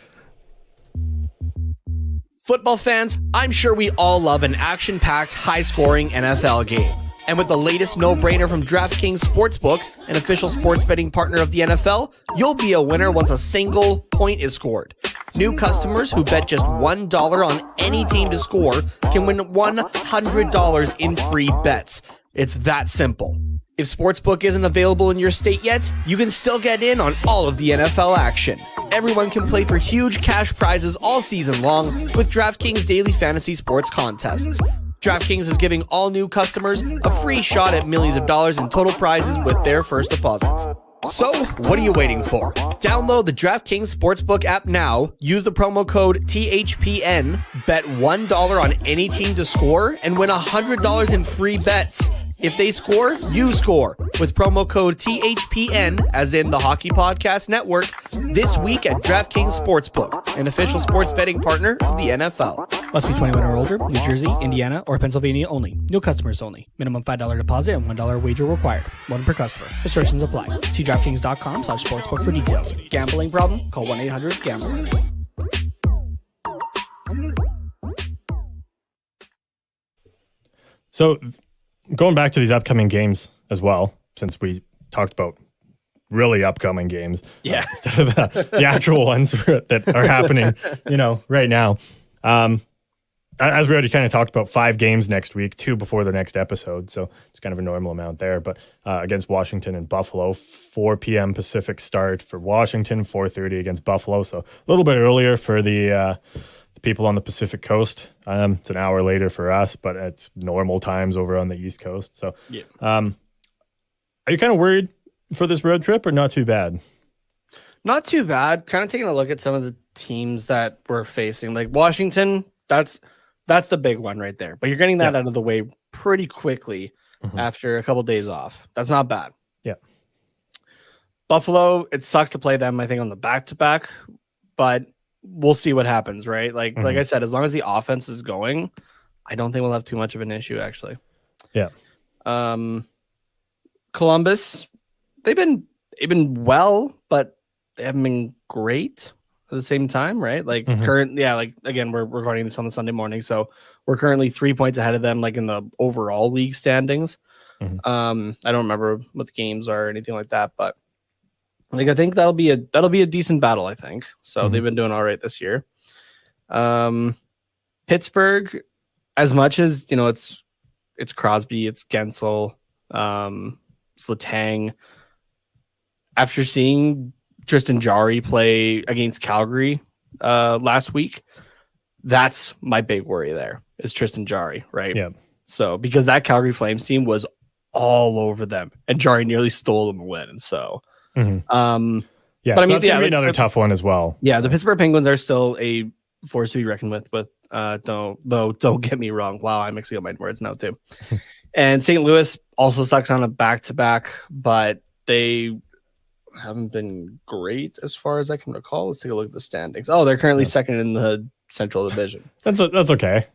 Football fans, I'm sure we all love an action-packed, high-scoring NFL game. And with the latest no-brainer from DraftKings Sportsbook, an official sports betting partner of the NFL, you'll be a winner once a single point is scored. New customers who bet just $1 on any team to score can win $100 in free bets. It's that simple. If Sportsbook isn't available in your state yet, you can still get in on all of the NFL action. Everyone can play for huge cash prizes all season long with DraftKings Daily Fantasy Sports Contests. DraftKings is giving all new customers a free shot at millions of dollars in total prizes with their first deposits. So, what are you waiting for? Download the DraftKings Sportsbook app now, use the promo code THPN, bet $1 on any team to score, and win $100 in free bets. If they score, you score with promo code THPN, as in the Hockey Podcast Network, this week at DraftKings Sportsbook, an official sports betting partner of the NFL. Must be 21 or older, New Jersey, Indiana, or Pennsylvania only. New customers only. Minimum $5 deposit and $1 wager required. One per customer. Restrictions apply. See DraftKings.com/sportsbook for details. Gambling problem? Call 1-800-GAMBLER. So, going back to these upcoming games as well, since we talked about really upcoming games, instead of the actual ones that are happening, right now. As we already kind of talked about, 5 games next week, 2 before the next episode, so it's kind of a normal amount there. But against Washington and Buffalo, 4 p.m. Pacific start for Washington, 4:30 against Buffalo, so a little bit earlier for the people on the Pacific Coast. It's an hour later for us, but it's normal times over on the East Coast. So, are you kind of worried for this road trip, or not too bad? Not too bad. Kind of taking a look at some of the teams that we're facing, like Washington. That's That's the big one right there. But you're getting that Yeah. out of the way pretty quickly after a couple days off. That's not bad. Yeah. Buffalo, it sucks to play them, I think, on the back-to-back, but we'll see what happens, right? Like I said, as long as the offense is going, I don't think we'll have too much of an issue, actually. Yeah. Columbus, they've been well, but they haven't been great at the same time, right? Like again, we're recording this on the Sunday morning, so we're currently 3 points ahead of them, like in the overall league standings. I don't remember what the games are or anything like that, but like I think that'll be a decent battle, I think. So they've been doing all right this year. Pittsburgh, as much as it's Crosby, it's Gensel, it's Letang. After seeing Tristan Jarry play against Calgary last week, that's my big worry there is Tristan Jarry, right? Yeah. So because that Calgary Flames team was all over them, and Jarry nearly stole them a win. And so, Yeah, but so I mean, that's gonna be another tough one as well. Yeah, the Pittsburgh Penguins are still a force to be reckoned with. But don't get me wrong. Wow, I'm mixing up my words now too. And St. Louis also sucks on a back-to-back, but they haven't been great as far as I can recall. Let's take a look at the standings. Oh, they're currently second in the Central Division. That's okay.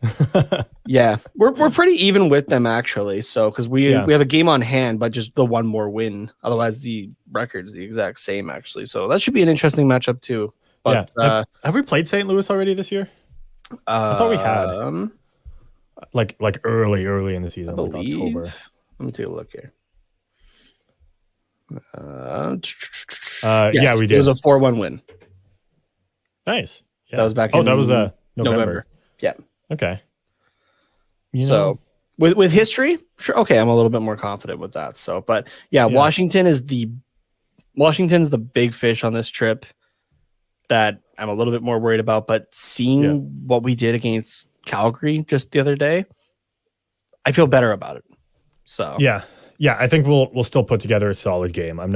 Yeah, we're pretty even with them actually. So because we have a game on hand, but just the one more win. Otherwise, the record's the exact same actually. So that should be an interesting matchup too. But have we played St. Louis already this year? I thought we had. Like early in the season, like October. Let me take a look here. Yeah, we did. It was a 4-1 win. Nice. Yeah. That was back. That was November. Yeah. Okay. So with history, sure. Okay, I'm a little bit more confident with that. So, but yeah. Washington's the big fish on this trip that I'm a little bit more worried about. But seeing what we did against Calgary just the other day, I feel better about it. So yeah, I think we'll still put together a solid game. I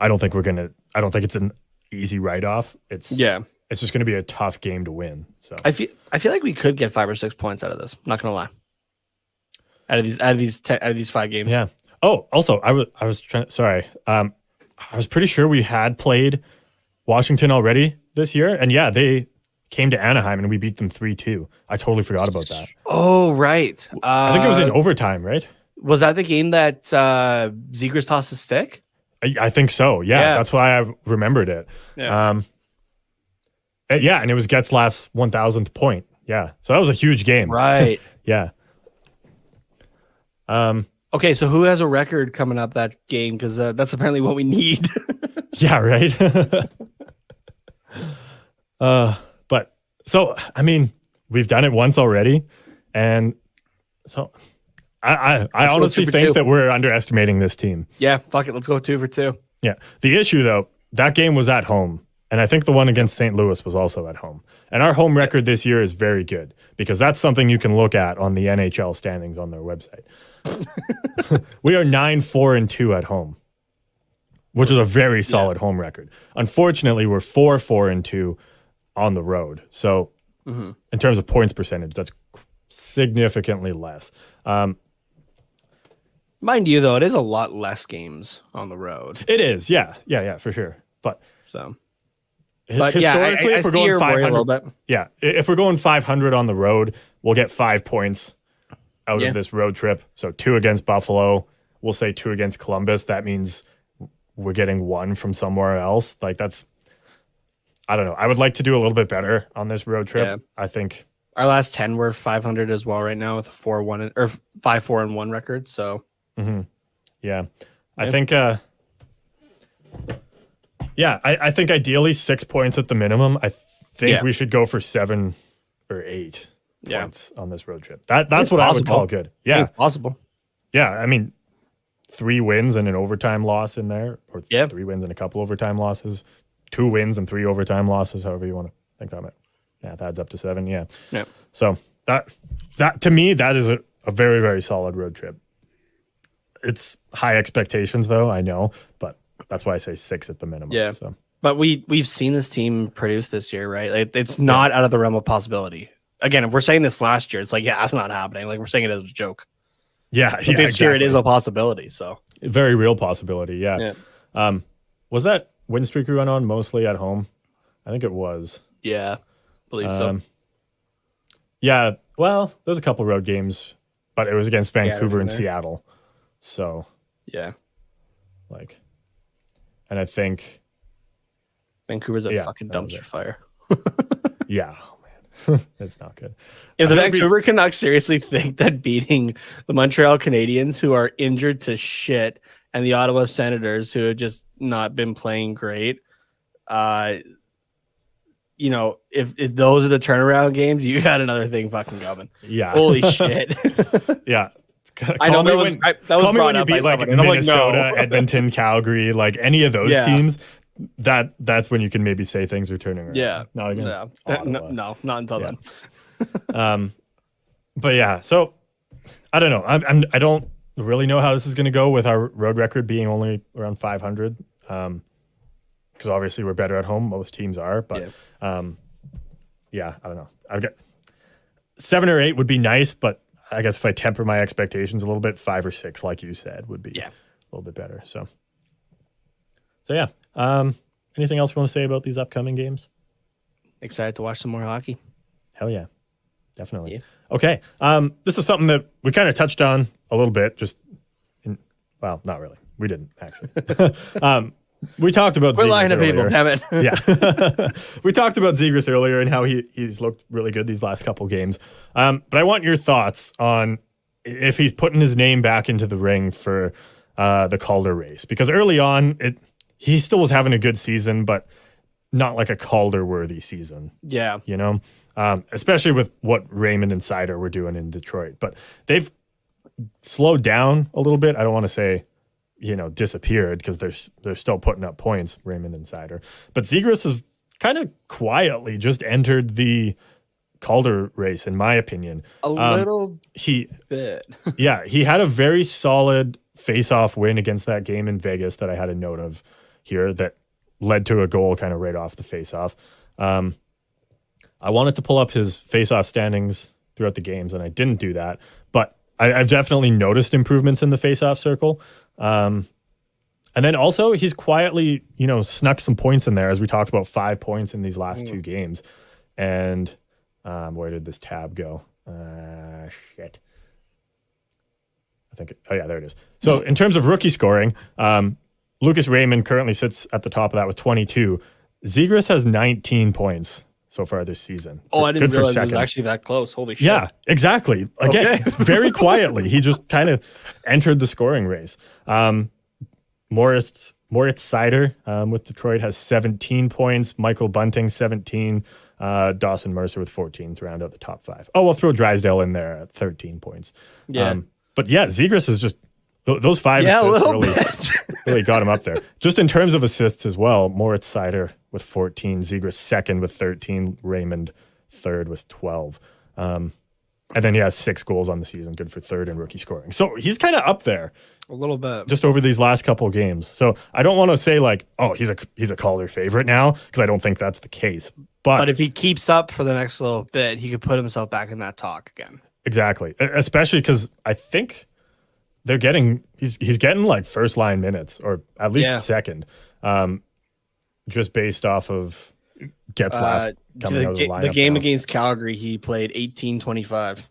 don't think it's an ezy write-off. It's just going to be a tough game to win. So I feel like we could get 5 or 6 points out of this. I'm not gonna lie. Out of these 5 games. Yeah. Oh, also, I was trying. Sorry. I was pretty sure we had played Washington already this year, and they came to Anaheim and we beat them 3-2. I totally forgot about that. Oh, right. I think it was in overtime, right? Was that the game that Zegras tossed a stick? I think so. Yeah, that's why I remembered it. Yeah. And it was Getzlaff's 1,000th point. Yeah, so that was a huge game. Right. Yeah. Okay, so who has a record coming up that game? Because that's apparently what we need. Yeah, right. But so I mean, we've done it once already, and so I honestly think that we're underestimating this team. Yeah, fuck it, let's go 2 for 2. Yeah, the issue though, that game was at home, and I think the one against St. Louis was also at home. And our home record this year is very good because that's something you can look at on the NHL standings on their website. We are 9-4-2 at home, which is a very solid home record. Unfortunately, we're 4-4-2 on the road. So in terms of points percentage, that's significantly less. Mind you, though, it is a lot less games on the road. It is, yeah, for sure. But historically, if we're going 500, a little bit. Yeah, if we're going 500 on the road, we'll get 5 points out of this road trip. So 2 against Buffalo, we'll say 2 against Columbus. That means we're getting 1 from somewhere else. Like that's, I don't know. I would like to do a little bit better on this road trip. Yeah. I think our last 10 were 500 as well right now with a 4-1 or 5-4-1 record. So I think I think ideally 6 points at the minimum. I think we should go for 7 or 8 points on this road trip. That's what I would call good. Yeah, it's possible. Yeah, I mean, 3 wins and an overtime loss in there, or 3 wins and a couple overtime losses, 2 wins and 3 overtime losses, however you want to think that. That adds up to 7. Yeah. So that to me, that is a very, very solid road trip. It's high expectations, though, I know, but that's why I say 6 at the minimum. Yeah. So. But we've seen this team produce this year, right? Like, it's not out of the realm of possibility again, if we're saying this last year, it's like, yeah, that's not happening. Like we're saying it as a joke. Yeah, But this year it is a possibility. So very real possibility. Yeah. Was that win streak we went on mostly at home? I think it was. Yeah, believe so. Yeah. Well, there's a couple road games, but it was against Vancouver and there. Seattle. So Yeah, like, and I think Vancouver's a fucking dumpster fire. yeah. Oh, man. That's not good. If the Vancouver Canucks seriously think that beating the Montreal Canadiens, who are injured to shit, and the Ottawa Senators, who have just not been playing great, you know, if those are the turnaround games, you got another thing fucking coming. Yeah. Holy shit. Yeah. I know that was when you up by beat like someone, and I'm like, Minnesota, no. Edmonton, Calgary, like any of those teams. That's when you can maybe say things are turning around. Yeah. Not against Ottawa. No, not until then. But yeah, so I don't know. I don't really know how this is going to go with our road record being only around 500. Because obviously we're better at home. Most teams are, but yeah, I don't know. I've got 7 or 8 would be nice, but I guess if I temper my expectations a little bit, 5 or 6, like you said, would be a little bit better. So yeah. Anything else you want to say about these upcoming games? Excited to watch some more hockey. Hell yeah. Definitely. Yeah. Okay. This is something that we kind of touched on a little bit, well, not really. We didn't actually. We talked about We're Zegras lying to earlier. people, damn it. Yeah. We talked about Zegras earlier and how he's looked really good these last couple games. But I want your thoughts on if he's putting his name back into the ring for the Calder race. Because early on, he still was having a good season, but not like a Calder-worthy season. Yeah. You know? Especially with what Raymond and Sider were doing in Detroit. But they've slowed down a little bit. I don't want to say, disappeared because they're still putting up points, Raymond and Sider. But Zegras has kind of quietly just entered the Calder race, in my opinion. A little bit. Yeah, he had a very solid face-off win against that game in Vegas that I had a note of here that led to a goal kind of right off the face-off. I wanted to pull up his face-off standings throughout the games, and I didn't do that. But I've definitely noticed improvements in the face-off circle. And then also he's quietly, snuck some points in there, as we talked about, 5 points in these last 2 games. And where did this tab go? Shit. There it is. So in terms of rookie scoring, Lucas Raymond currently sits at the top of that with 22. Zegras has 19 points so far this season. I didn't realize it was actually that close. Holy shit. Yeah, exactly. Again, very quietly, he just kind of entered the scoring race. Moritz Sider with Detroit has 17 points. Michael Bunting, 17. Dawson Mercer with 14 to round out the top 5. Oh, we'll throw Drysdale in there at 13 points. Yeah. But yeah, Zegras is just those 5 assists really got him up there. Just in terms of assists as well, Moritz Sider with 14, Zegras second with 13, Raymond third with 12. And then he has 6 goals on the season, good for third in rookie scoring. So he's kind of up there a little bit just over these last couple of games. So I don't want to say like, oh, he's a Calder favorite now, because I don't think that's the case. But if he keeps up for the next little bit, he could put himself back in that talk again. Exactly, especially because I think they're getting he's getting like first line minutes, or at least second, just based off of Getzlaff coming out of the lineup. The game now. against Calgary, he played 18-25.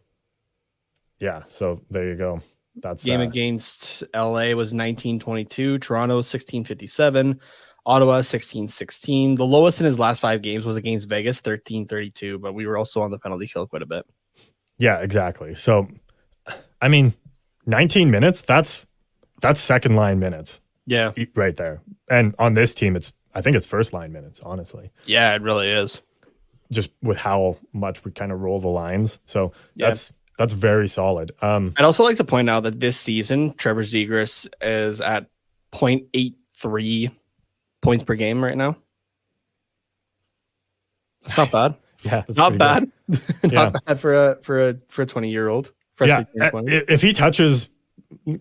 Yeah, so there you go. That's game against LA was 19-22, Toronto 16-57, Ottawa 16-16. The lowest in his last 5 games was against Vegas 13-32, but we were also on the penalty kill quite a bit. Yeah, exactly. So, I mean, 19 minutes, that's second line minutes. Yeah. Right there. And on this team, I think it's first line minutes, honestly. Yeah, it really is. Just with how much we kind of roll the lines. So that's very solid. I'd also like to point out that this season, Trevor Zegras is at 0.83 points per game right now. That's not bad. Yeah, that's not bad. Not bad for a 20-year-old. Yeah, if he touches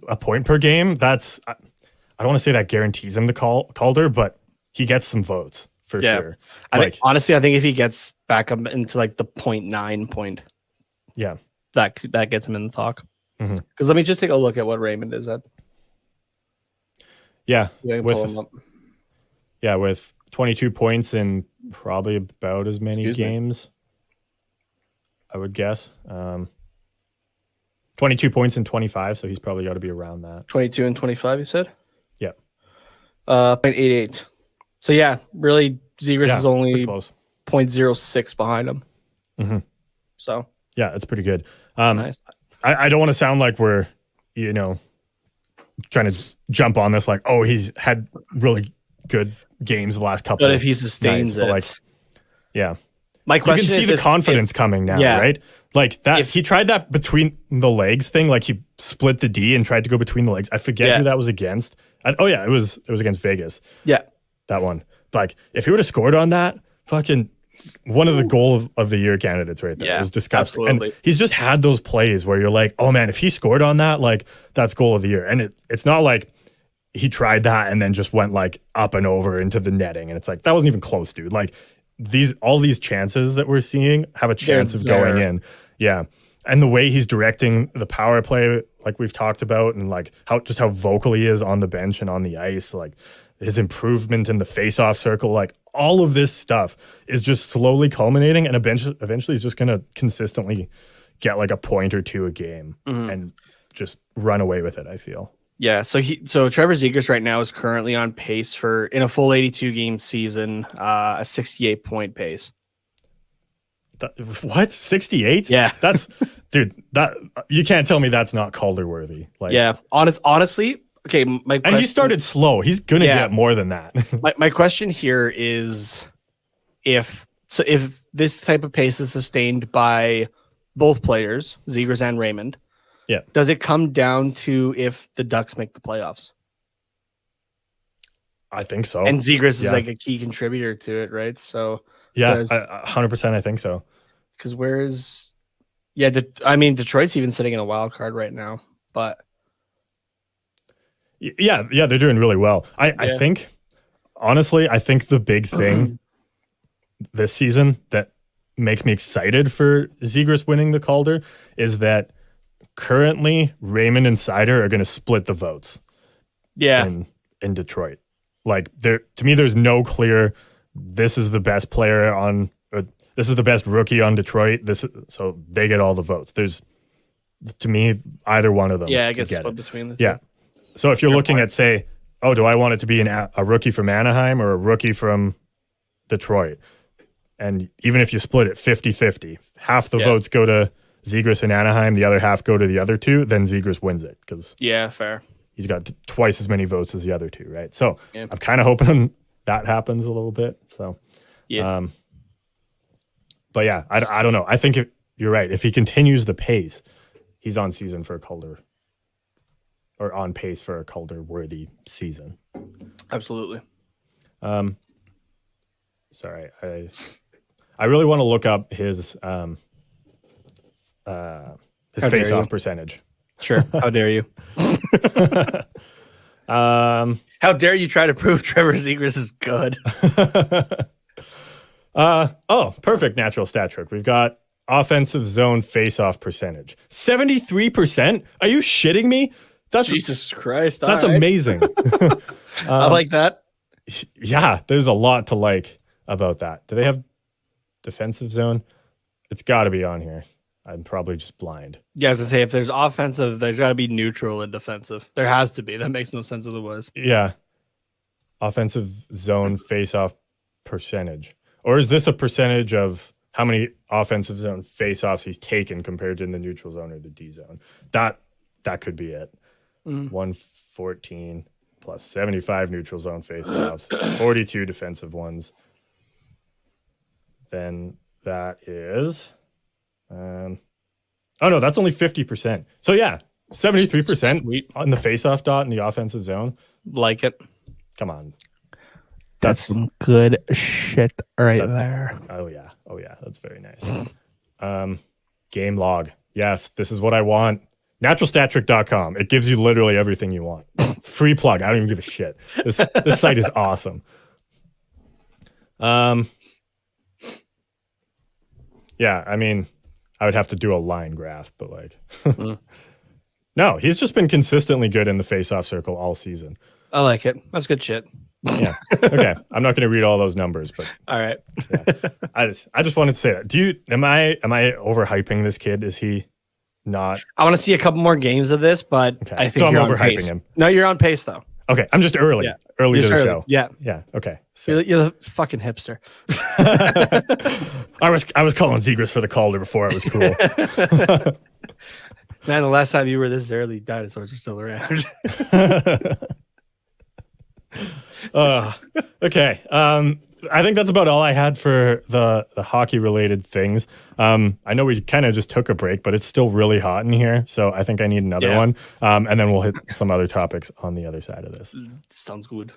a point per game, I don't want to say that guarantees him the Calder, but he gets some votes for sure. I think honestly, I think if he gets back up into like the 0.9 point, yeah, that gets him in the talk. Mm-hmm. Because let me just take a look at what Raymond is at. Yeah, pull him up. Yeah, with 22 points in probably about as many games, I would guess. 22 points in 25, so he's probably got to be around that. 22 and 25, you said? Yeah. 0.88. So yeah, really, Zegras is only 0.06 behind him. Mm-hmm. So yeah, it's pretty good. Nice. I don't want to sound like we're, trying to jump on this like, oh, he's had really good games the last couple. But if he sustains nights, it, my question you can see the confidence coming now, right? Like that, he tried that between the legs thing. Like he split the D and tried to go between the legs. I forget who that was against. It was against Vegas. Yeah, that one. Like if he would have scored on that, fucking one of the goal of the year candidates right there. It was disgusting. Absolutely. And he's just had those plays where you're like, oh man, if he scored on that, like that's goal of the year. And it's not like he tried that and then just went like up and over into the netting. And it's like, that wasn't even close, dude. Like all these chances that we're seeing have a chance of going in. Yeah. And the way he's directing the power play, like we've talked about, and like how vocal he is on the bench and on the ice, like his improvement in the face-off circle, like all of this stuff is just slowly culminating, and eventually he's just going to consistently get like a point or two a game and just run away with it, I feel. Yeah, so Trevor Zegras right now is currently on pace for, in a full 82 game season, a 68 point pace. What? 68? Yeah. That's dude, that you can't tell me that's not Calder worthy. Like, yeah, honestly, okay, and he started slow. He's gonna get more than that. my question here is if this type of pace is sustained by both players, Zegras and Raymond, does it come down to if the Ducks make the playoffs? I think so. And Zegras is like a key contributor to it, right? So 100%. I think so. Because Detroit's even sitting in a wild card right now, but yeah, they're doing really well. I think, honestly, the big thing this season that makes me excited for Zegras winning the Calder is that currently Raymond and Sider are going to split the votes. Yeah, in Detroit, like to me, there's no clear. This is the best player on. This is the best rookie on Detroit. So they get all the votes. There's, to me, either one of them. Yeah, it gets split between the two. Yeah. So if you're looking at, say, oh, do I want it to be a rookie from Anaheim or a rookie from Detroit? And even if you split it 50-50, half the votes go to Zegras in Anaheim, the other half go to the other two, then Zegras wins it because fair. He's got twice as many votes as the other two, right? So I'm kind of hoping that happens a little bit. So but yeah, I don't know. I think you're right. If he continues the pace, he's on season for a Calder, or on pace for a Calder worthy season. Absolutely. Sorry, I really want to look up his face-off percentage. Sure. How dare you? How dare you try to prove Trevor Zegras is good? Perfect natural stat trick. We've got offensive zone face-off percentage. 73%? Are you shitting me? That's Jesus Christ. That's amazing. I like that. Yeah, there's a lot to like about that. Do they have defensive zone? It's got to be on here. I'm probably just blind. Yeah, I was gonna say, if there's offensive, there's got to be neutral and defensive. There has to be. That makes no sense otherwise. Yeah. Offensive zone face-off percentage. Or is this a percentage of how many offensive zone face-offs he's taken compared to in the neutral zone or the D zone? That could be it. 114 plus 75 neutral zone face-offs, 42 defensive ones. Then that is... that's only 50%. So yeah, 73% on the face-off dot in the offensive zone. Like it. Come on. That's some good shit there. Oh yeah. That's very nice. Game log. Yes, this is what I want. Naturalstattrick.com. It gives you literally everything you want. Free plug. I don't even give a shit. This site is awesome. Yeah, I mean, I would have to do a line graph, but like, Mm. no, he's just been consistently good in the face-off circle all season. I like it. That's good shit. Yeah. Okay. I'm not going to read all those numbers, but All right. yeah. I just wanted to say that. Am I overhyping this kid? Is he not? I want to see a couple more games of this, but Okay. I think So I'm you're on overhyping pace. him. No, you're on pace though. Okay. I'm just early Yeah. to You're the early. show. Yeah. Yeah. Okay. So You're the fucking hipster. I was calling Zegras for the Calder before it was cool. Man, the last time you were this early, dinosaurs were still around. Okay. I think that's about all I had for the hockey related things. I know we kind of just took a break, but it's still really hot in here, so I think I need another one. And then we'll hit some other topics on the other side of this. Sounds good.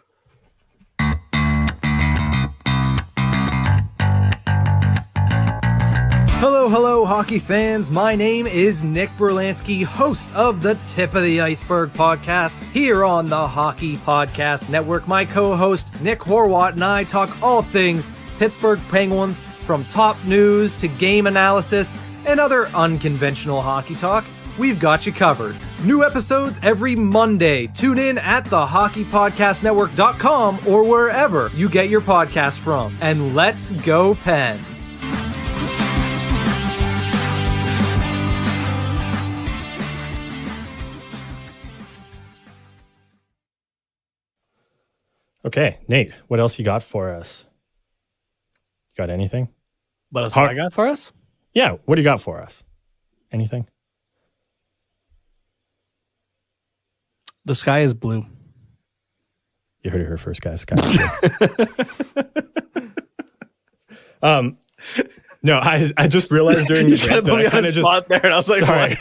Hello, hockey fans. My name is Nick Berlansky, host of the Tip of the Iceberg podcast here on the Hockey Podcast Network. My co-host Nick Horwat and I talk all things Pittsburgh Penguins, from top news to game analysis and other unconventional hockey talk. We've got you covered. New episodes every Monday. Tune in at thehockeypodcastnetwork.com or wherever you get your podcast from. And let's go Pens. Okay, Nate, what else you got for us? Got anything? What else I got for us? Yeah, what do you got for us? Anything? The sky is blue. You heard it here first, guys. Scott. No, I just realized during the break that I kind of just there, and I was like, sorry,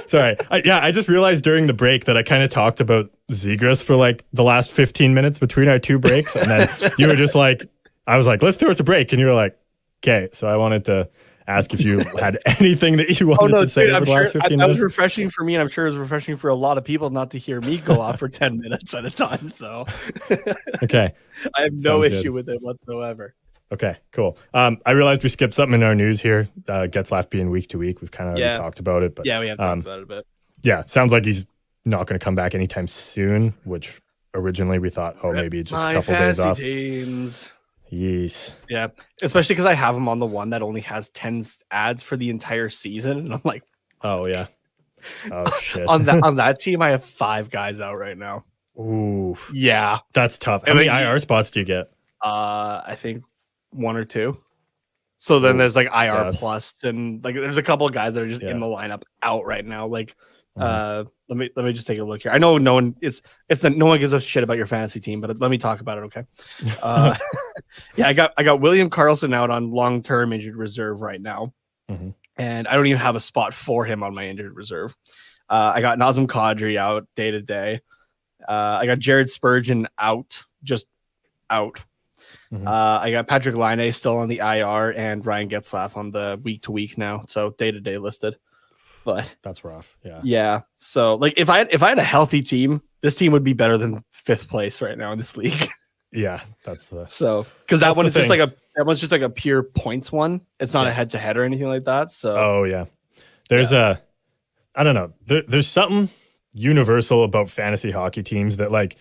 sorry. I just realized during the break that I kind of talked about Zegras for like the last 15 minutes between our two breaks, and then you were just like, I was like, let's throw it to break, and you were like, okay. So I wanted to ask if you had anything that you wanted to say over the last 15 that was minutes. refreshing for me, and I'm sure it was refreshing for a lot of people not to hear me go off for 10 minutes at a time. So Okay, I have no Sounds issue good. with it whatsoever. okay, cool. I realized we skipped something in our news here. Getzlaf being week to week. We've kind of already talked about it, but Yeah, we have talked about it a bit. yeah, sounds like he's not going to come back anytime soon, which originally we thought, oh, maybe just a couple days off. Teams. Yes. Yeah, especially because I have him on the one that only has 10 ads for the entire season, and I'm like, Oh, yeah. Oh, shit. on that team, I have 5 guys out right now. Ooh, Yeah, that's tough. How many IR spots do you get? I think 1 or 2. So then there's like IR Yes. plus, and like there's a couple of guys that are just Yeah. in the lineup out right now. Like, let me just take a look here. I know no one no one gives a shit about your fantasy team, but let me talk about it. Okay. Yeah, I got William Karlsson out on long-term injured reserve right now, and I don't even have a spot for him on my injured reserve. I got Nazem Kadri out day to day. I got Jared Spurgeon out, just out. I got Patrick Laine still on the IR and Ryan Getzlaf on the week to week now, so day to day listed. But That's rough. Yeah. yeah, so like if I had a healthy team, this team would be better than 5th place right now in this league. Yeah. That's the. So because that That's one the is just thing. like a pure points one. It's not a head to head or anything like that. So Oh, yeah. There's I don't know. There's something universal about fantasy hockey teams that like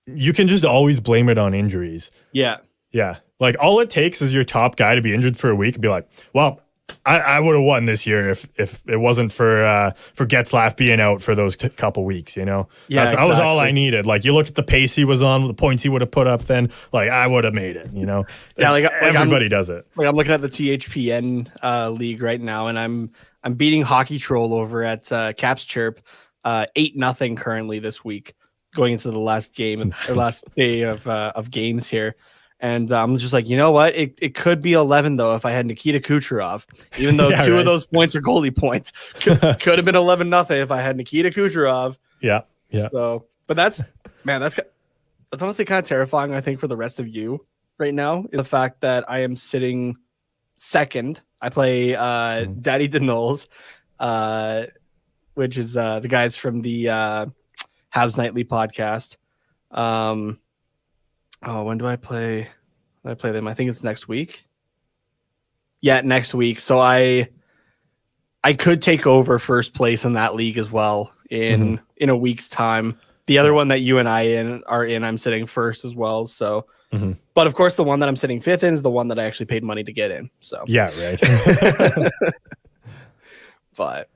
you can just always blame it on injuries. yeah. Yeah. Like all it takes is your top guy to be injured for a week and be like, well, I would have won this year if it wasn't for Getzlaf being out for those couple weeks, you know? Yeah, that was all exactly. I needed. Like you look at the pace he was on, the points he would have put up then, like I would have made it, you know? Yeah, like everybody does it. Like I'm looking at the THPN league right now, and I'm beating Hockey Troll over at Caps Chirp 8-0 currently this week, going into the last game or last day of games here. And I'm just like, you know what? It could be 11 though if I had Nikita Kucherov, even though Yeah, 2 right. of those points are goalie points. Could have been 11-0 if I had Nikita Kucherov. Yeah. Yeah. So, but that's honestly kind of terrifying. I think for the rest of you right now, is the fact that I am sitting second. I play Daddy DeNulls, which is the guys from the Habs Nightly podcast. When do I play? I play them. I think it's next week. Yeah, next week. So I could take over first place in that league as well in a week's time. The other one that you and I are in, I'm sitting first as well. So, but of course, the one that I'm sitting fifth in is the one that I actually paid money to get in. So yeah, right. But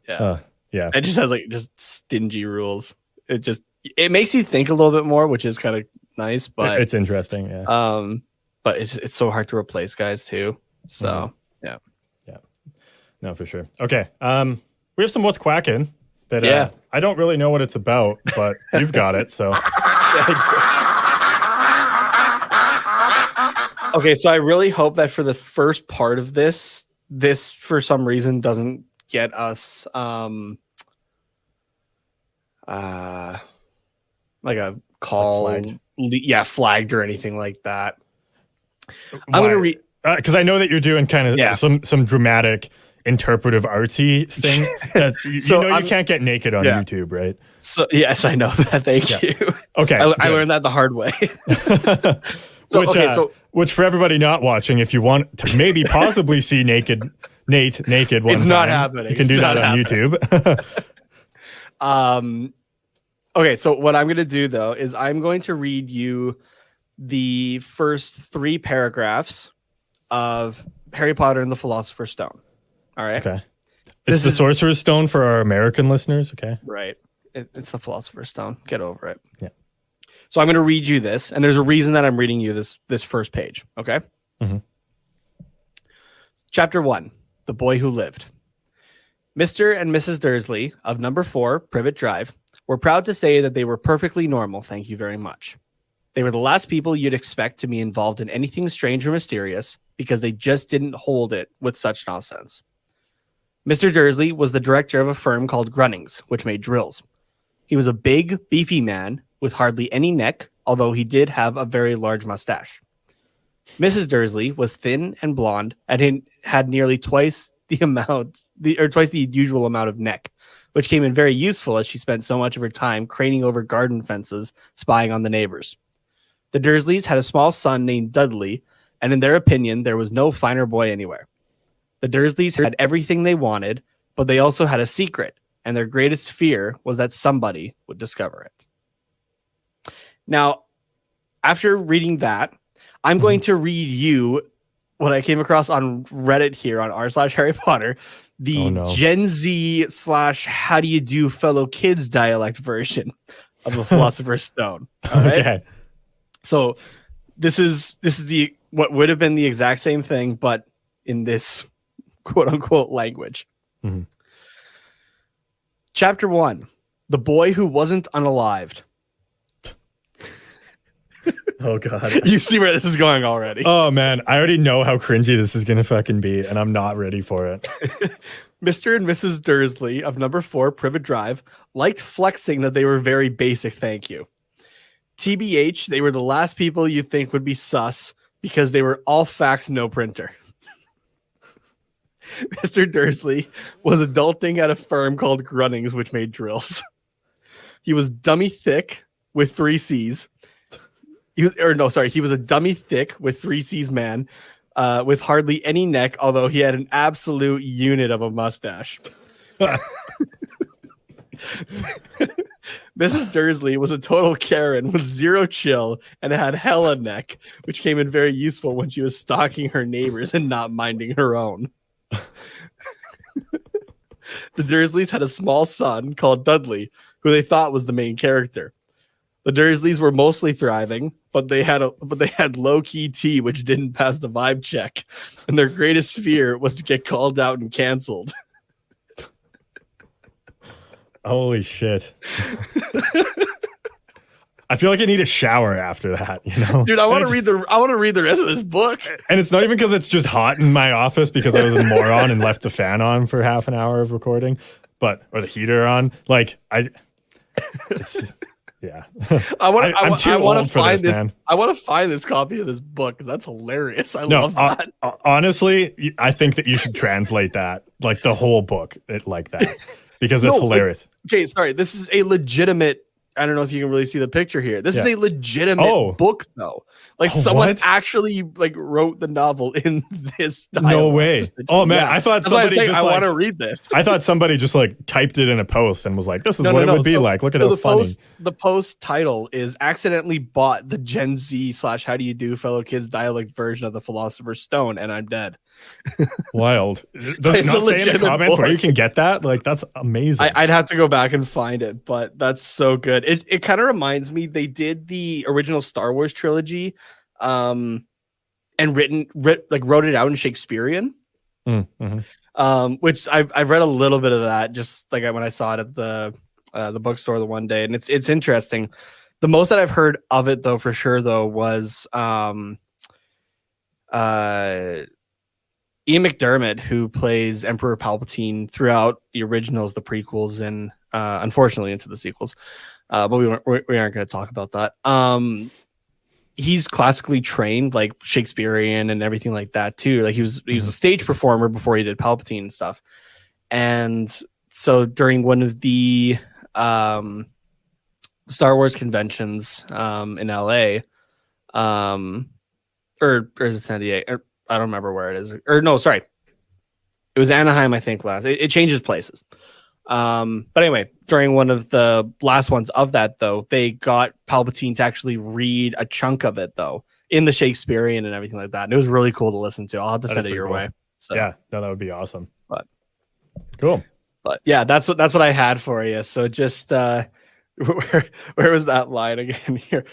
yeah, yeah, it just has like just stingy rules. It makes you think a little bit more, which is kind of nice. But it's interesting. Yeah. But it's so hard to replace guys too. So yeah. No, for sure. Okay. We have some what's quacking that I don't really know what it's about, but you've got it. So okay, so I really hope that for the first part of this for some reason doesn't get us like a call, flagged or anything like that. I'm gonna read because I know that you're doing kind of some dramatic, interpretive, artsy thing. That you can't get naked on YouTube, right? So yes, I know that. Thank you. Okay, I learned that the hard way. Which for everybody not watching, if you want to maybe possibly see Nate naked one it's time, not happening. You can do that on YouTube. Okay, so what I'm going to do though is I'm going to read you the first 3 paragraphs of Harry Potter and the Philosopher's Stone. All right. Okay. It's the Sorcerer's Stone for our American listeners. Okay. Right. It's the Philosopher's Stone. Get over it. Yeah. So I'm going to read you this, and there's a reason that I'm reading you this first page. Okay. Chapter 1: The Boy Who Lived. Mr. and Mrs. Dursley of number 4 Privet Drive were proud to say that they were perfectly normal. Thank you very much. They were the last people you'd expect to be involved in anything strange or mysterious because they just didn't hold it with such nonsense. Mr. Dursley was the director of a firm called Grunnings, which made drills. He was a big, beefy man with hardly any neck, although he did have a very large mustache. Mrs. Dursley was thin and blonde and had nearly twice the usual amount of neck, which came in very useful as she spent so much of her time craning over garden fences, spying on the neighbors. The Dursleys had a small son named Dudley, and in their opinion, there was no finer boy anywhere. The Dursleys had everything they wanted, but they also had a secret, and their greatest fear was that somebody would discover it. Now, after reading that, I'm going to read you what I came across on Reddit here on r/Harry Potter, the Gen Z / how do you do fellow kids dialect version of the Philosopher's Stone. All right? Okay. So this is the what would have been the exact same thing, but in this quote unquote language. Chapter 1: The Boy Who Wasn't Unalived. Oh god. You see where this is going already. Oh man, I already know how cringy this is gonna fucking be, and I'm not ready for it. Mr. and Mrs. Dursley of number 4 Privet Drive liked flexing that they were very basic, thank you. TBH, they were the last people you'd think would be sus because they were all fax, no printer. Mr. Dursley was adulting at a firm called Grunnings, which made drills. He was dummy thick with 3 C's. He was a dummy thick with 3 C's man with hardly any neck, although he had an absolute unit of a mustache. Mrs. Dursley was a total Karen with 0 chill and had hella neck, which came in very useful when she was stalking her neighbors and not minding her own. The Dursleys had a small son called Dudley, who they thought was the main character. The Dursleys were mostly thriving, but they had low-key tea, which didn't pass the vibe check, and their greatest fear was to get called out and canceled. Holy shit. I feel like I need a shower after that, you know? Dude, I want to read the rest of this book. And it's not even because it's just hot in my office because I was a moron and left the fan on for half an hour of recording, or the heater on. Like yeah. I'm too old for this, man. I want to find this copy of this book because that's hilarious. I love that. Honestly, I think that you should translate that, like the whole book, like that, because it's hilarious. Okay, sorry. This is a legitimate I don't know if you can really see the picture here. This is a legitimate book, though. Like someone actually like wrote the novel in this style. No way. Oh man, I thought somebody just I want to read this. I thought somebody just like typed it in a post and was like, "This is what it would be like." Look at how funny. The post title is "Accidentally bought the Gen Z / How do you do fellow kids dialect version of the Philosopher's Stone and I'm dead." Wild. Does it not say in the comments where you can get that? Like that's amazing. I'd have to go back and find it, but that's so good. It kind of reminds me they did the original Star Wars trilogy, and wrote it out in Shakespearean. Which I've read a little bit of that just like when I saw it at the bookstore the one day, and it's interesting. The most that I've heard of it though for sure though was Ian McDermott, who plays Emperor Palpatine throughout the originals, the prequels, and unfortunately into the sequels. But we aren't going to talk about that. He's classically trained, like Shakespearean and everything like that too. Like he was a stage performer before he did Palpatine and stuff. And so during one of the Star Wars conventions in LA, or is it San Diego? I don't remember where it is. Or no, sorry. It was Anaheim, I think, last. It changes places. But anyway, during one of the last ones of that, though, they got Palpatine to actually read a chunk of it, though, in the Shakespearean and everything like that. And it was really cool to listen to. I'll have to send it your way. So, yeah, no, that would be awesome. But cool. But yeah, that's what I had for you. So just where was that line again here?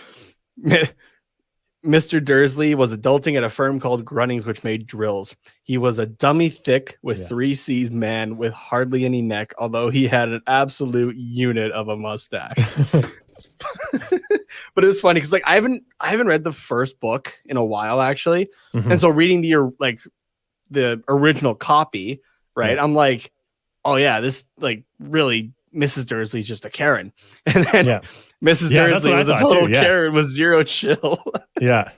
Mr. Dursley was adulting at a firm called Grunnings, which made drills. He was a dummy thick with 3 C's man with hardly any neck, although he had an absolute unit of a mustache. But it was funny because like I haven't read the first book in a while actually, and so reading the original copy, right? I'm like, oh yeah, this like really Mrs. Dursley's just a Karen, and then Mrs. Dursley was a total Karen with zero chill. yeah.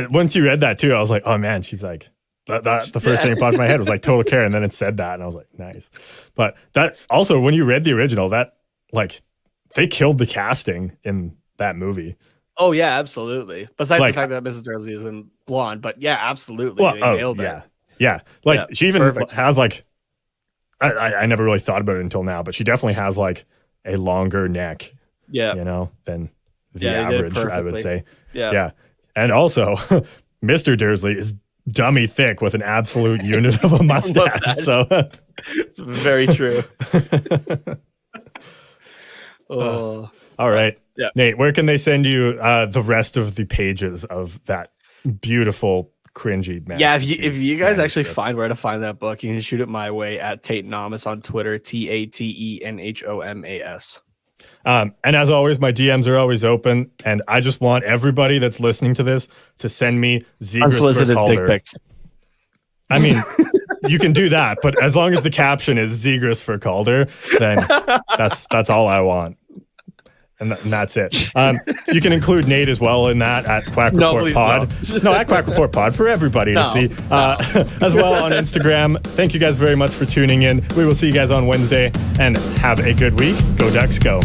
Once you read that too, I was like, oh man, she's like that. The first thing that popped in my head was like total Karen. And then it said that, and I was like, nice. But that also, when you read the original, that like they killed the casting in that movie. Oh yeah, absolutely. Besides the fact that Mrs. Dursley isn't blonde, but yeah, absolutely, they nailed it. Yeah. Like she even has like. I never really thought about it until now, but she definitely has like a longer neck, than the average, I would say. Yeah. And also, Mr. Dursley is dummy thick with an absolute unit of a mustache. So it's very true. All right. Yeah. Nate, where can they send you the rest of the pages of that beautiful cringy man? Yeah, if you guys actually find where to find that book, you can shoot it my way at Tatenomus on Twitter, TATENHOMAS. And as always, my DMs are always open, and I just want everybody that's listening to this to send me Zegras unsolicited for Calder. dick pics. I mean, you can do that, but as long as the caption is Zegras for Calder, then that's all I want. And that's it. You can include Nate as well in that at Quack Report Pod. No, at Quack Report Pod for everybody to see. As well on Instagram. Thank you guys very much for tuning in. We will see you guys on Wednesday, and have a good week. Go Ducks, go.